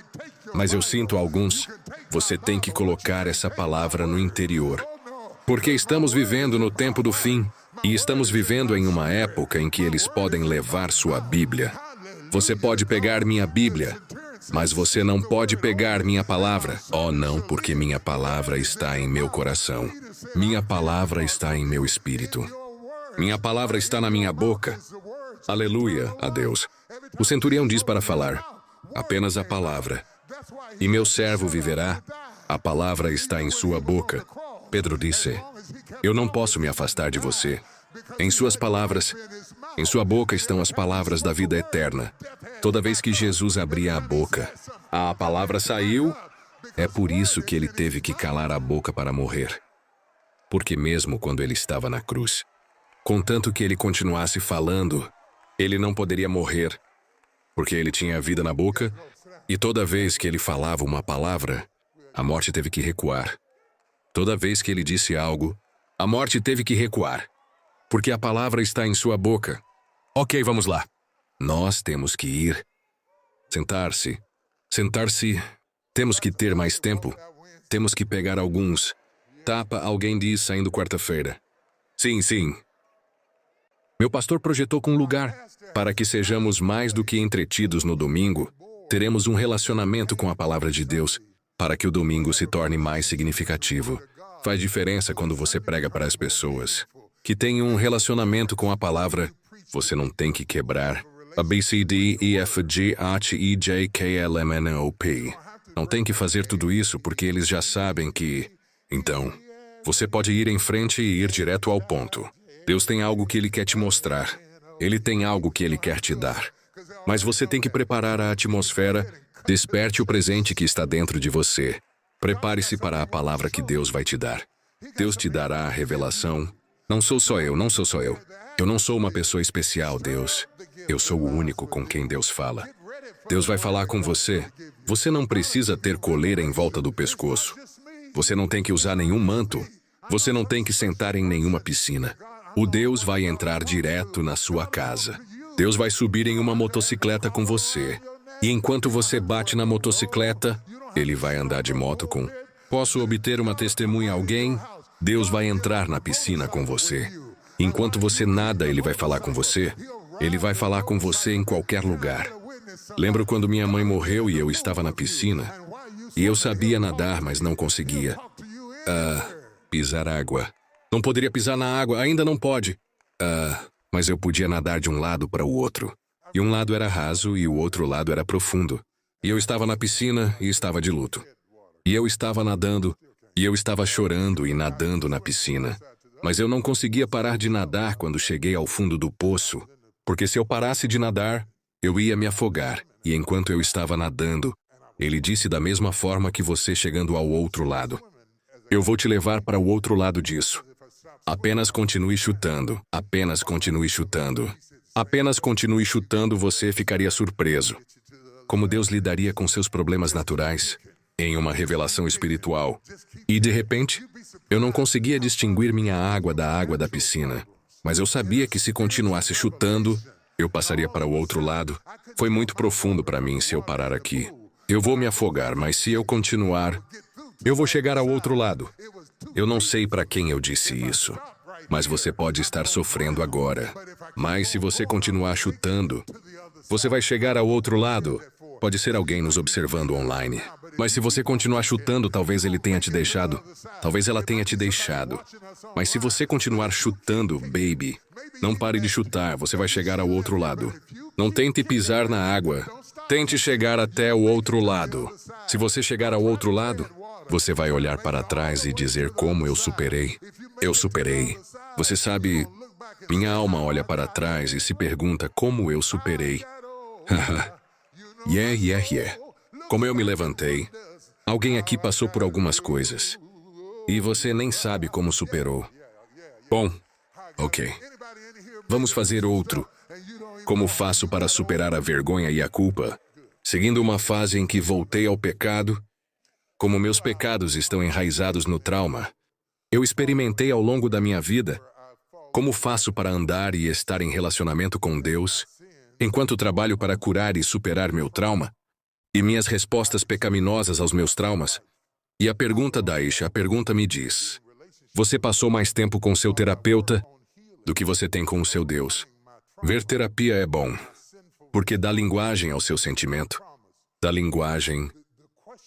Mas eu sinto alguns... Você tem que colocar essa palavra no interior. Porque estamos vivendo no tempo do fim. E estamos vivendo em uma época em que eles podem levar sua Bíblia. Você pode pegar minha Bíblia, mas você não pode pegar minha palavra. Oh, não, porque minha palavra está em meu coração. Minha palavra está em meu espírito. Minha palavra está na minha boca. Aleluia, a Deus. O centurião diz para falar, apenas a palavra. E meu servo viverá, a palavra está em sua boca. Pedro disse, eu não posso me afastar de você. Em suas palavras, Em sua boca estão as palavras da vida eterna. Toda vez que Jesus abria a boca, a palavra saiu. É por isso que ele teve que calar a boca para morrer. Porque mesmo quando ele estava na cruz, contanto que ele continuasse falando, ele não poderia morrer, porque ele tinha a vida na boca, e toda vez que ele falava uma palavra, a morte teve que recuar. Toda vez que ele disse algo, a morte teve que recuar, porque a palavra está em sua boca. Ok, vamos lá. Nós temos que ir. Sentar-se. Sentar-se. Temos que ter mais tempo. Temos que pegar alguns. Tapa, alguém diz, saindo quarta-feira. Sim, sim. Meu pastor projetou com um lugar para que sejamos mais do que entretidos no domingo. Teremos um relacionamento com a palavra de Deus para que o domingo se torne mais significativo. Faz diferença quando você prega para as pessoas que têm um relacionamento com a palavra. Você não tem que quebrar a B, C, D, E, F, G, H, I, J, K, L, M, N, O, P. Não tem que fazer tudo isso porque eles já sabem que... Então, você pode ir em frente e ir direto ao ponto. Deus tem algo que Ele quer te mostrar. Ele tem algo que Ele quer te dar. Mas você tem que preparar a atmosfera. Desperte o presente que está dentro de você. Prepare-se para a palavra que Deus vai te dar. Deus te dará a revelação. Não sou só eu, não sou só eu. Eu não sou uma pessoa especial, Deus. Eu sou o único com quem Deus fala. Deus vai falar com você. Você não precisa ter coleira em volta do pescoço. Você não tem que usar nenhum manto. Você não tem que sentar em nenhuma piscina. O Deus vai entrar direto na sua casa. Deus vai subir em uma motocicleta com você. E enquanto você bate na motocicleta, Ele vai andar de moto com... Posso obter uma testemunha a alguém? Deus vai entrar na piscina com você. Enquanto você nada, Ele vai falar com você. Ele vai falar com você em qualquer lugar. Lembro quando minha mãe morreu e eu estava na piscina. E eu sabia nadar, mas não conseguia. Pisar água. Não poderia pisar na água, ainda não pode. Mas eu podia nadar de um lado para o outro. E um lado era raso e o outro lado era profundo. E eu estava na piscina e estava de luto. E eu estava nadando, e eu estava chorando e nadando na piscina. Mas eu não conseguia parar de nadar quando cheguei ao fundo do poço, porque se eu parasse de nadar, eu ia me afogar. E enquanto eu estava nadando, Ele disse da mesma forma que você chegando ao outro lado. Eu vou te levar para o outro lado disso. Apenas continue chutando, apenas continue chutando. Apenas continue chutando, você ficaria surpreso. Como Deus lidaria com seus problemas naturais em uma revelação espiritual. E de repente, eu não conseguia distinguir minha água da piscina. Mas eu sabia que se continuasse chutando, eu passaria para o outro lado. Foi muito profundo para mim se eu parar aqui. Eu vou me afogar, mas se eu continuar, eu vou chegar ao outro lado. Eu não sei para quem eu disse isso, mas você pode estar sofrendo agora. Mas se você continuar chutando, você vai chegar ao outro lado. Pode ser alguém nos observando online. Mas se você continuar chutando, talvez ele tenha te deixado. Talvez ela tenha te deixado. Mas se você continuar chutando, baby, não pare de chutar, você vai chegar ao outro lado. Não tente pisar na água. Tente chegar até o outro lado. Se você chegar ao outro lado, você vai olhar para trás e dizer como eu superei. Eu superei. Você sabe, minha alma olha para trás e se pergunta como eu superei. Yeah. Como eu me levantei. Alguém aqui passou por algumas coisas. E você nem sabe como superou. Bom, ok. Vamos fazer outro. Como faço para superar a vergonha e a culpa? Seguindo uma fase em que voltei ao pecado, como meus pecados estão enraizados no trauma, eu experimentei ao longo da minha vida como faço para andar e estar em relacionamento com Deus, enquanto trabalho para curar e superar meu trauma, e minhas respostas pecaminosas aos meus traumas. E a pergunta a pergunta me diz: você passou mais tempo com seu terapeuta do que você tem com o seu Deus. Ver terapia é bom, porque dá linguagem ao seu sentimento. Dá linguagem.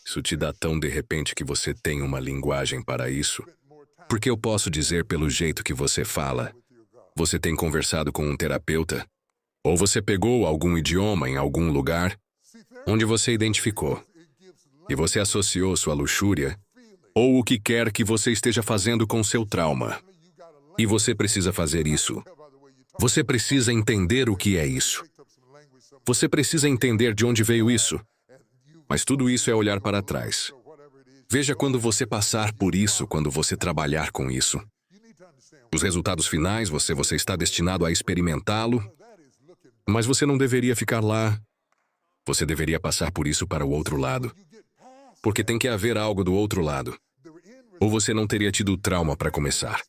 Isso te dá tão de repente que você tem uma linguagem para isso. Porque eu posso dizer pelo jeito que você fala. Você tem conversado com um terapeuta? Ou você pegou algum idioma em algum lugar onde você identificou e você associou sua luxúria ou o que quer que você esteja fazendo com seu trauma. E você precisa fazer isso. Você precisa entender o que é isso. Você precisa entender de onde veio isso. Mas tudo isso é olhar para trás. Veja quando você passar por isso, quando você trabalhar com isso. Os resultados finais, você está destinado a experimentá-lo, mas você não deveria ficar lá. Você deveria passar por isso para o outro lado. Porque tem que haver algo do outro lado. Ou você não teria tido o trauma para começar.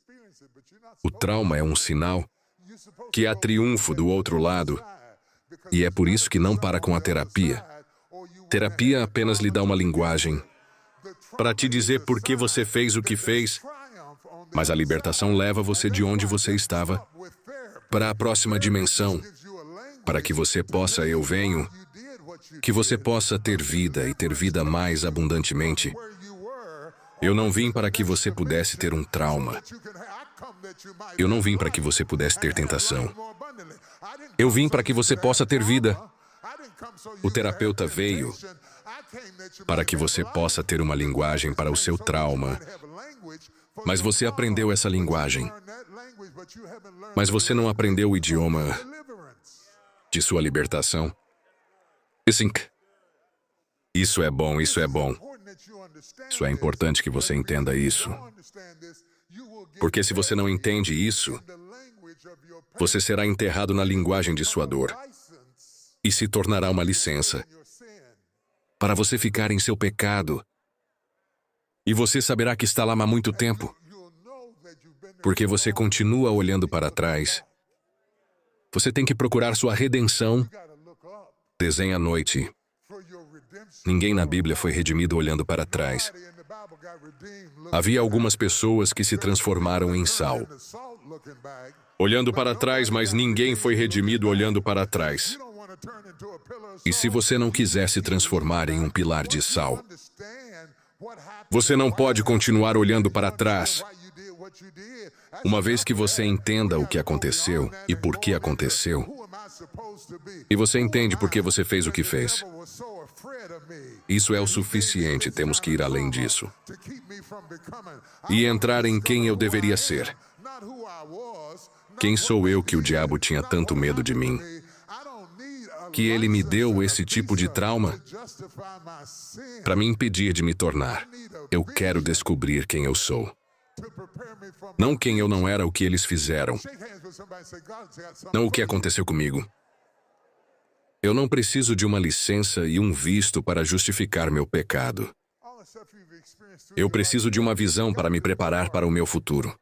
O trauma é um sinal que há triunfo do outro lado. E é por isso que não para com a terapia. Terapia apenas lhe dá uma linguagem para te dizer por que você fez o que fez, mas a libertação leva você de onde você estava para a próxima dimensão, para que você possa, eu venho, que você possa ter vida e ter vida mais abundantemente. Eu não vim para que você pudesse ter um trauma. Eu não vim para que você pudesse ter tentação. Eu vim para que você possa ter vida. O terapeuta veio para que você possa ter uma linguagem para o seu trauma. Mas você aprendeu essa linguagem. Mas você não aprendeu o idioma de sua libertação. Isso é bom, isso é bom. Isso é importante que você entenda isso. Porque se você não entende isso, você será enterrado na linguagem de sua dor. E se tornará uma licença para você ficar em seu pecado. E você saberá que está lá há muito tempo. Porque você continua olhando para trás. Você tem que procurar sua redenção. Desenhe à noite. Ninguém na Bíblia foi redimido olhando para trás. Havia algumas pessoas que se transformaram em sal. Olhando para trás, mas ninguém foi redimido olhando para trás. E se você não quiser se transformar em um pilar de sal, você não pode continuar olhando para trás. Uma vez que você entenda o que aconteceu e por que aconteceu, e você entende por que você fez o que fez, isso é o suficiente, temos que ir além disso. E entrar em quem eu deveria ser. Quem sou eu que o diabo tinha tanto medo de mim? Que ele me deu esse tipo de trauma para me impedir de me tornar. Eu quero descobrir quem eu sou. Não quem eu não era, o que eles fizeram. Não o que aconteceu comigo. Eu não preciso de uma licença e um visto para justificar meu pecado. Eu preciso de uma visão para me preparar para o meu futuro.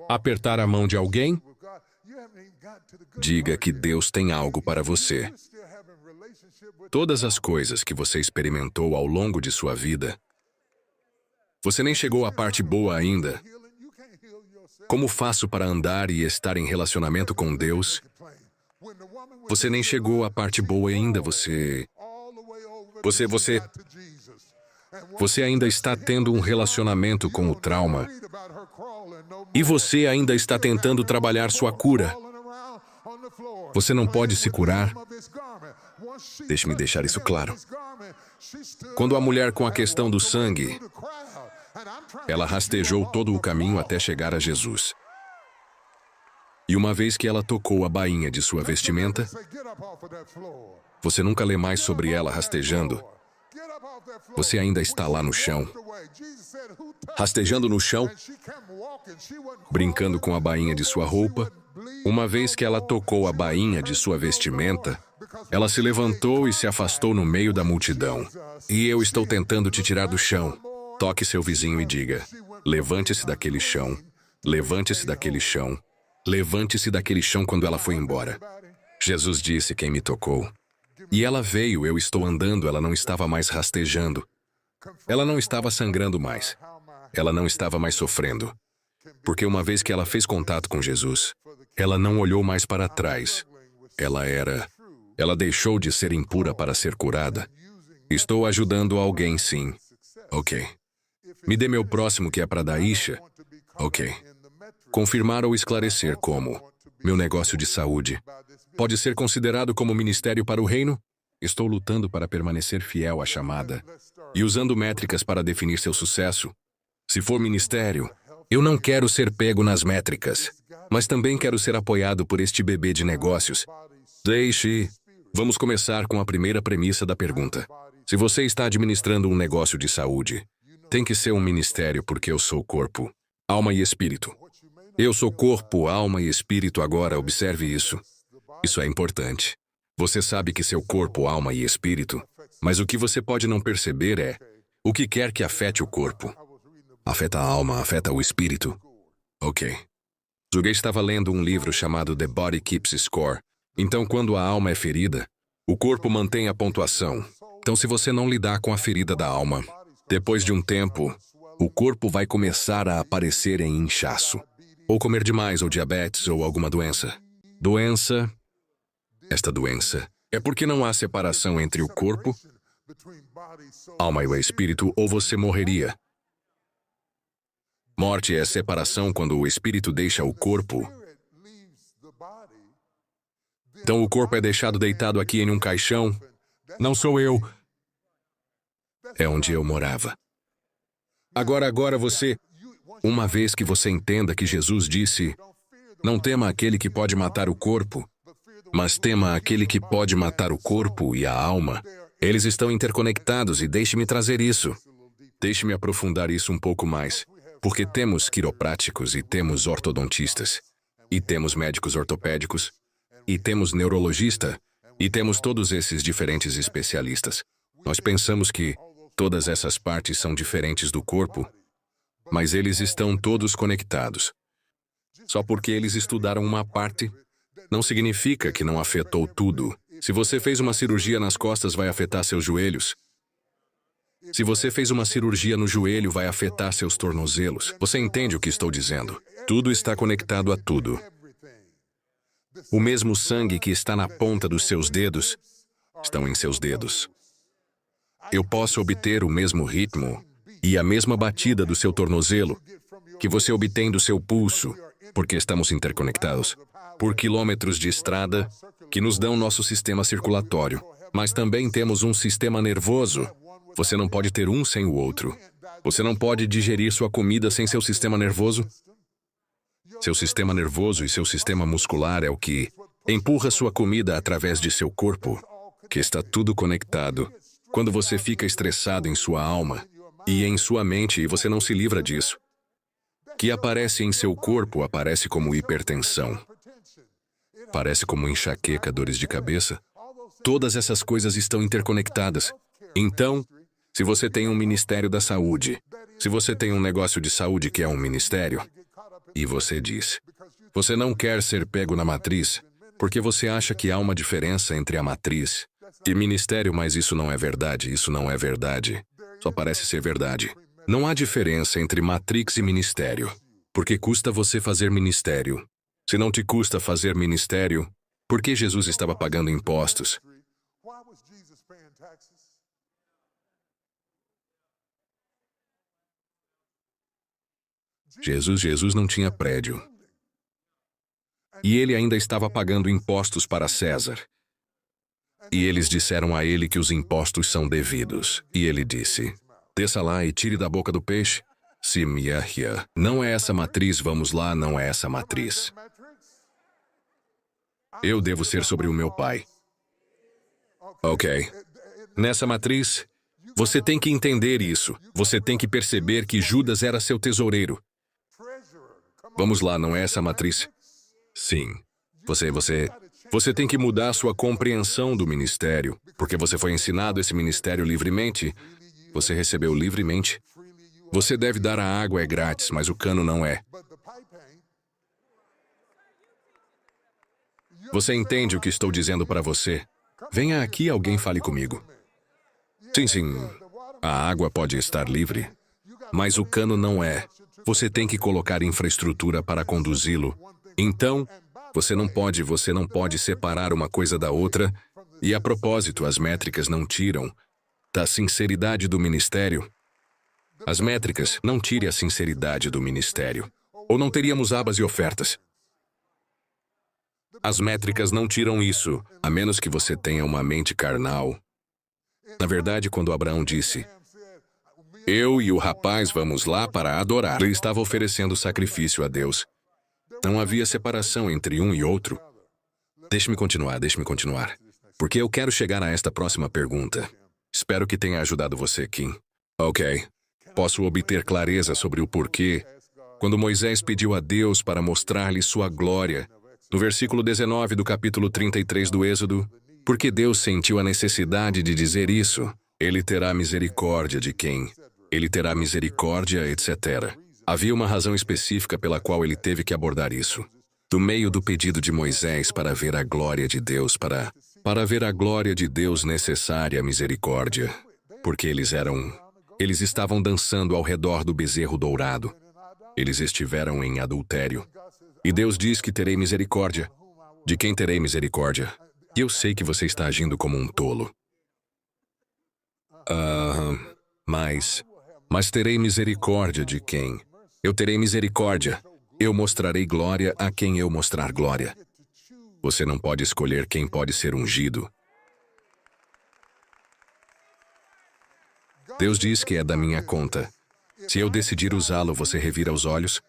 Apertar a mão de alguém? Diga que Deus tem algo para você. Todas as coisas que você experimentou ao longo de sua vida, você nem chegou à parte boa ainda. Como faço para andar e estar em relacionamento com Deus? Você nem chegou à parte boa ainda, você ainda está tendo um relacionamento com o trauma. E você ainda está tentando trabalhar sua cura. Você não pode se curar. Deixe-me deixar isso claro. Quando a mulher com a questão do sangue, ela rastejou todo o caminho até chegar a Jesus. E uma vez que ela tocou a bainha de sua vestimenta, você nunca lê mais sobre ela rastejando. Você ainda está lá no chão, rastejando no chão, brincando com a bainha de sua roupa. Uma vez que ela tocou a bainha de sua vestimenta, ela se levantou e se afastou no meio da multidão. E eu estou tentando te tirar do chão. Toque seu vizinho e diga: levante-se daquele chão, levante-se daquele chão, levante-se daquele chão quando ela foi embora. Jesus disse quem me tocou. E ela veio, eu estou andando, ela não estava mais rastejando. Ela não estava sangrando mais. Ela não estava mais sofrendo. Porque uma vez que ela fez contato com Jesus, ela não olhou mais para trás. Ela deixou de ser impura para ser curada. Estou ajudando alguém, sim. Ok. Me dê meu próximo que é para Daisha. Ok. Confirmar ou esclarecer como meu negócio de saúde pode ser considerado como ministério para o reino? Estou lutando para permanecer fiel à chamada e usando métricas para definir seu sucesso. Se for ministério, Eu não quero ser pego nas métricas, mas também quero ser apoiado por este bebê de negócios. Vamos começar com a primeira premissa da pergunta. Se você está administrando um negócio de saúde, tem que ser um ministério porque eu sou corpo, alma e espírito. Eu sou corpo, alma e espírito agora, observe isso. Isso é importante. Você sabe que seu corpo, alma e espírito, mas o que você pode não perceber é o que quer que afete o corpo. Afeta a alma, afeta o espírito. Ok. Zuguei estava lendo um livro chamado The Body Keeps Score. Então, quando a alma é ferida, o corpo mantém a pontuação. Então, se você não lidar com a ferida da alma, depois de um tempo, o corpo vai começar a aparecer em inchaço. Ou comer demais, ou diabetes, ou alguma doença. Esta doença é porque não há separação entre o corpo, alma e o espírito, ou você morreria. Morte é separação quando o espírito deixa o corpo. Então o corpo é deixado deitado aqui em um caixão. Não sou eu. É onde eu morava. Agora você... Uma vez que você entenda que Jesus disse, não tema aquele que pode matar o corpo, mas tema aquele que pode matar o corpo e a alma. Eles estão interconectados e deixe-me trazer isso. Deixe-me aprofundar isso um pouco mais. Porque temos quiropráticos e temos ortodontistas, e temos médicos ortopédicos, e temos neurologista, e temos todos esses diferentes especialistas. Nós pensamos que todas essas partes são diferentes do corpo, mas eles estão todos conectados. Só porque eles estudaram uma parte, não significa que não afetou tudo. Se você fez uma cirurgia nas costas, vai afetar seus joelhos. Se você fez uma cirurgia no joelho, vai afetar seus tornozelos. Você entende o que estou dizendo? Tudo está conectado a tudo. O mesmo sangue que está na ponta dos seus dedos, estão em seus dedos. Eu posso obter o mesmo ritmo e a mesma batida do seu tornozelo que você obtém do seu pulso, porque estamos interconectados por quilômetros de estrada que nos dão nosso sistema circulatório. Mas também temos um sistema nervoso. Você não pode ter um sem o outro. Você não pode digerir sua comida sem seu sistema nervoso. Seu sistema nervoso e seu sistema muscular é o que empurra sua comida através de seu corpo, que está tudo conectado. Quando você fica estressado em sua alma e em sua mente e você não se livra disso, que aparece em seu corpo aparece como hipertensão, aparece como enxaqueca, dores de cabeça. Todas essas coisas estão interconectadas. Então, se você tem um ministério da saúde, se você tem um negócio de saúde que é um ministério, e você diz, você não quer ser pego na matriz, porque você acha que há uma diferença entre a matriz e ministério, mas isso não é verdade, isso não é verdade. Só parece ser verdade. Não há diferença entre matrix e ministério, porque custa você fazer ministério. Se não te custa fazer ministério, por que Jesus estava pagando impostos? Jesus não tinha prédio. E ele ainda estava pagando impostos para César. E eles disseram a ele que os impostos são devidos. E ele disse, desça lá e tire da boca do peixe. Não é essa matriz, vamos lá, não é essa matriz. Eu devo ser sobre o meu pai. Ok. Nessa matriz, você tem que entender isso. Você tem que perceber que Judas era seu tesoureiro. Vamos lá, não é essa matriz? Sim. Você tem que mudar sua compreensão do ministério, porque você foi ensinado esse ministério livremente. Você recebeu livremente. Você deve dar a água, é grátis, mas o cano não é. Você entende o que estou dizendo para você? Venha aqui, alguém fale comigo. Sim, a água pode estar livre, mas o cano não é. Você tem que colocar infraestrutura para conduzi-lo. Então, você não pode separar uma coisa da outra. E a propósito, as métricas não tiram da sinceridade do ministério. As métricas não tirem a sinceridade do ministério. Ou não teríamos abas e ofertas. As métricas não tiram isso, a menos que você tenha uma mente carnal. Na verdade, quando Abraão disse, Eu e o rapaz vamos lá para adorar. Ele estava oferecendo sacrifício a Deus. Não havia separação entre um e outro. Deixe-me continuar. Porque eu quero chegar a esta próxima pergunta. Espero que tenha ajudado você, Kim. Ok. Posso obter clareza sobre o porquê quando Moisés pediu a Deus para mostrar-lhe sua glória. No versículo 19 do capítulo 33 do Êxodo, porque Deus sentiu a necessidade de dizer isso. Ele terá misericórdia de quem? Ele terá misericórdia, etc. Havia uma razão específica pela qual ele teve que abordar isso. Do meio do pedido de Moisés para ver a glória de Deus, para ver a glória de Deus necessária a misericórdia. Porque eles estavam dançando ao redor do bezerro dourado. Eles estiveram em adultério. E Deus diz que terei misericórdia. De quem terei misericórdia? E eu sei que você está agindo como um tolo. Mas terei misericórdia de quem? Eu terei misericórdia. Eu mostrarei glória a quem eu mostrar glória. Você não pode escolher quem pode ser ungido. Deus diz que é da minha conta. Se eu decidir usá-lo, você revira os olhos?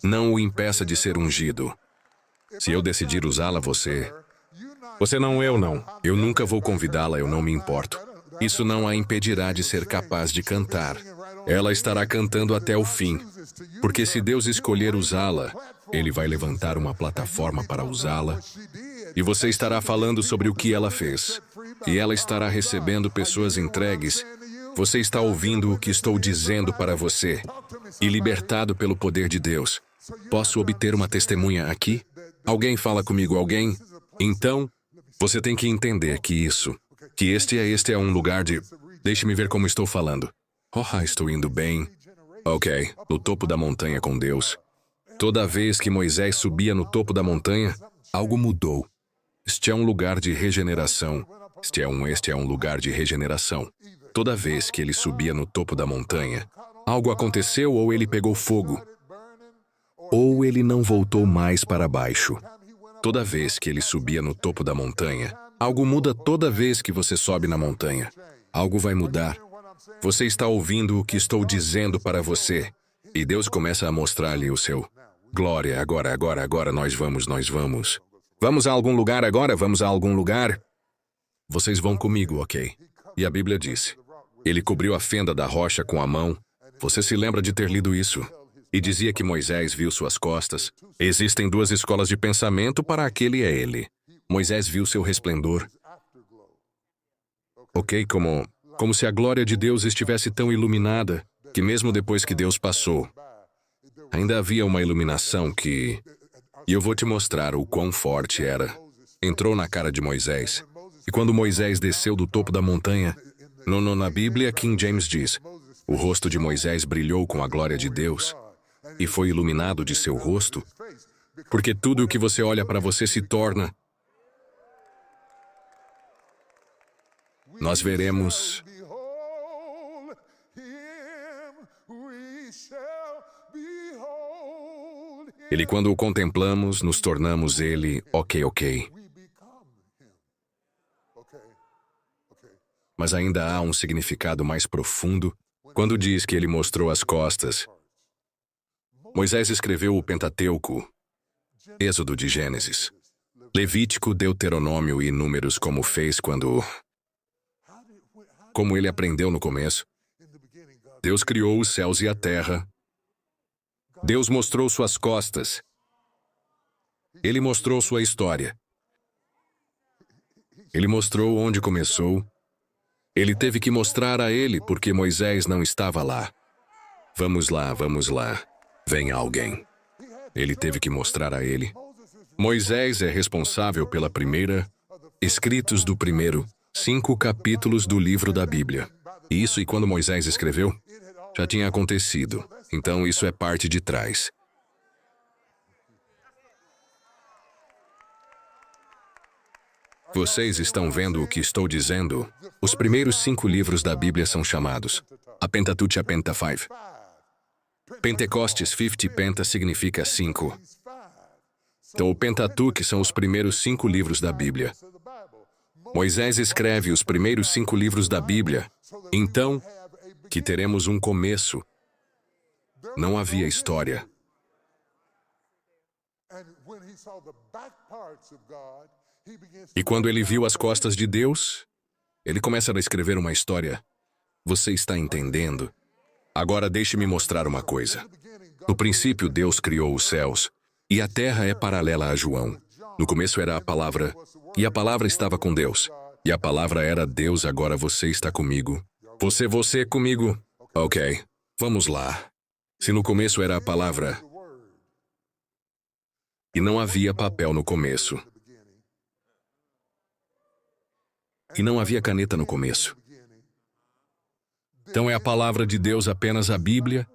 Não o impeça de ser ungido. Se eu decidir usá-la, você não, eu não. Eu nunca vou convidá-la, eu não me importo. Isso não a impedirá de ser capaz de cantar. Ela estará cantando até o fim. Porque se Deus escolher usá-la, Ele vai levantar uma plataforma para usá-la. E você estará falando sobre o que ela fez. E ela estará recebendo pessoas entregues. Você está ouvindo o que estou dizendo para você. E libertado pelo poder de Deus. Posso obter uma testemunha aqui? Alguém fala comigo, alguém? Então, você tem que entender que este é um lugar de... Deixe-me ver como estou falando. Estou indo bem. Ok, no topo da montanha com Deus. Toda vez que Moisés subia no topo da montanha, algo mudou. Este é um lugar de regeneração. Este é um lugar de regeneração. Toda vez que ele subia no topo da montanha, algo aconteceu ou ele pegou fogo. Ou ele não voltou mais para baixo. Toda vez que ele subia no topo da montanha, algo muda toda vez que você sobe na montanha. Algo vai mudar. Você está ouvindo o que estou dizendo para você. E Deus começa a mostrar-lhe o seu glória. Agora, nós vamos. Vamos a algum lugar agora? Vamos a algum lugar? Vocês vão comigo, ok? E a Bíblia disse. Ele cobriu a fenda da rocha com a mão. Você se lembra de ter lido isso? E dizia que Moisés viu suas costas. Existem duas escolas de pensamento para aquele é ele. Moisés viu seu resplendor. Ok, como se a glória de Deus estivesse tão iluminada, que mesmo depois que Deus passou, ainda havia uma iluminação que... E eu vou te mostrar o quão forte era. Entrou na cara de Moisés. E quando Moisés desceu do topo da montanha, na Bíblia, King James diz, o rosto de Moisés brilhou com a glória de Deus e foi iluminado de seu rosto, porque tudo o que você olha para você se torna... Nós veremos... Ele, quando o contemplamos, nos tornamos ele, ok. Mas ainda há um significado mais profundo quando diz que ele mostrou as costas. Moisés escreveu o Pentateuco, Êxodo de Gênesis, Levítico, Deuteronômio e Números como fez como ele aprendeu no começo. Deus criou os céus e a terra. Deus mostrou suas costas. Ele mostrou sua história. Ele mostrou onde começou. Ele teve que mostrar a ele porque Moisés não estava lá. Vamos lá. Vem alguém. Ele teve que mostrar a ele. Moisés é responsável pela primeira, escritos do primeiro, 5 capítulos do livro da Bíblia. E quando Moisés escreveu, já tinha acontecido. Então isso é parte de trás. Vocês estão vendo o que estou dizendo? Os primeiros 5 livros da Bíblia são chamados a Pentateuch, a Penta 5. Pentecostes 50, Penta significa 5. Então o Pentateuch são os primeiros 5 livros da Bíblia. Moisés escreve os primeiros 5 livros da Bíblia. Então, que teremos um começo. Não havia história. E quando ele viu as costas de Deus, ele começa a escrever uma história. Você está entendendo? Agora deixe-me mostrar uma coisa. No princípio, Deus criou os céus, e a terra é paralela a João. No começo era a palavra, e a palavra estava com Deus. E a palavra era Deus, agora você está comigo. Você comigo? Ok, vamos lá. Se no começo era a palavra, e não havia papel no começo, e não havia caneta no começo, então é a palavra de Deus apenas a Bíblia?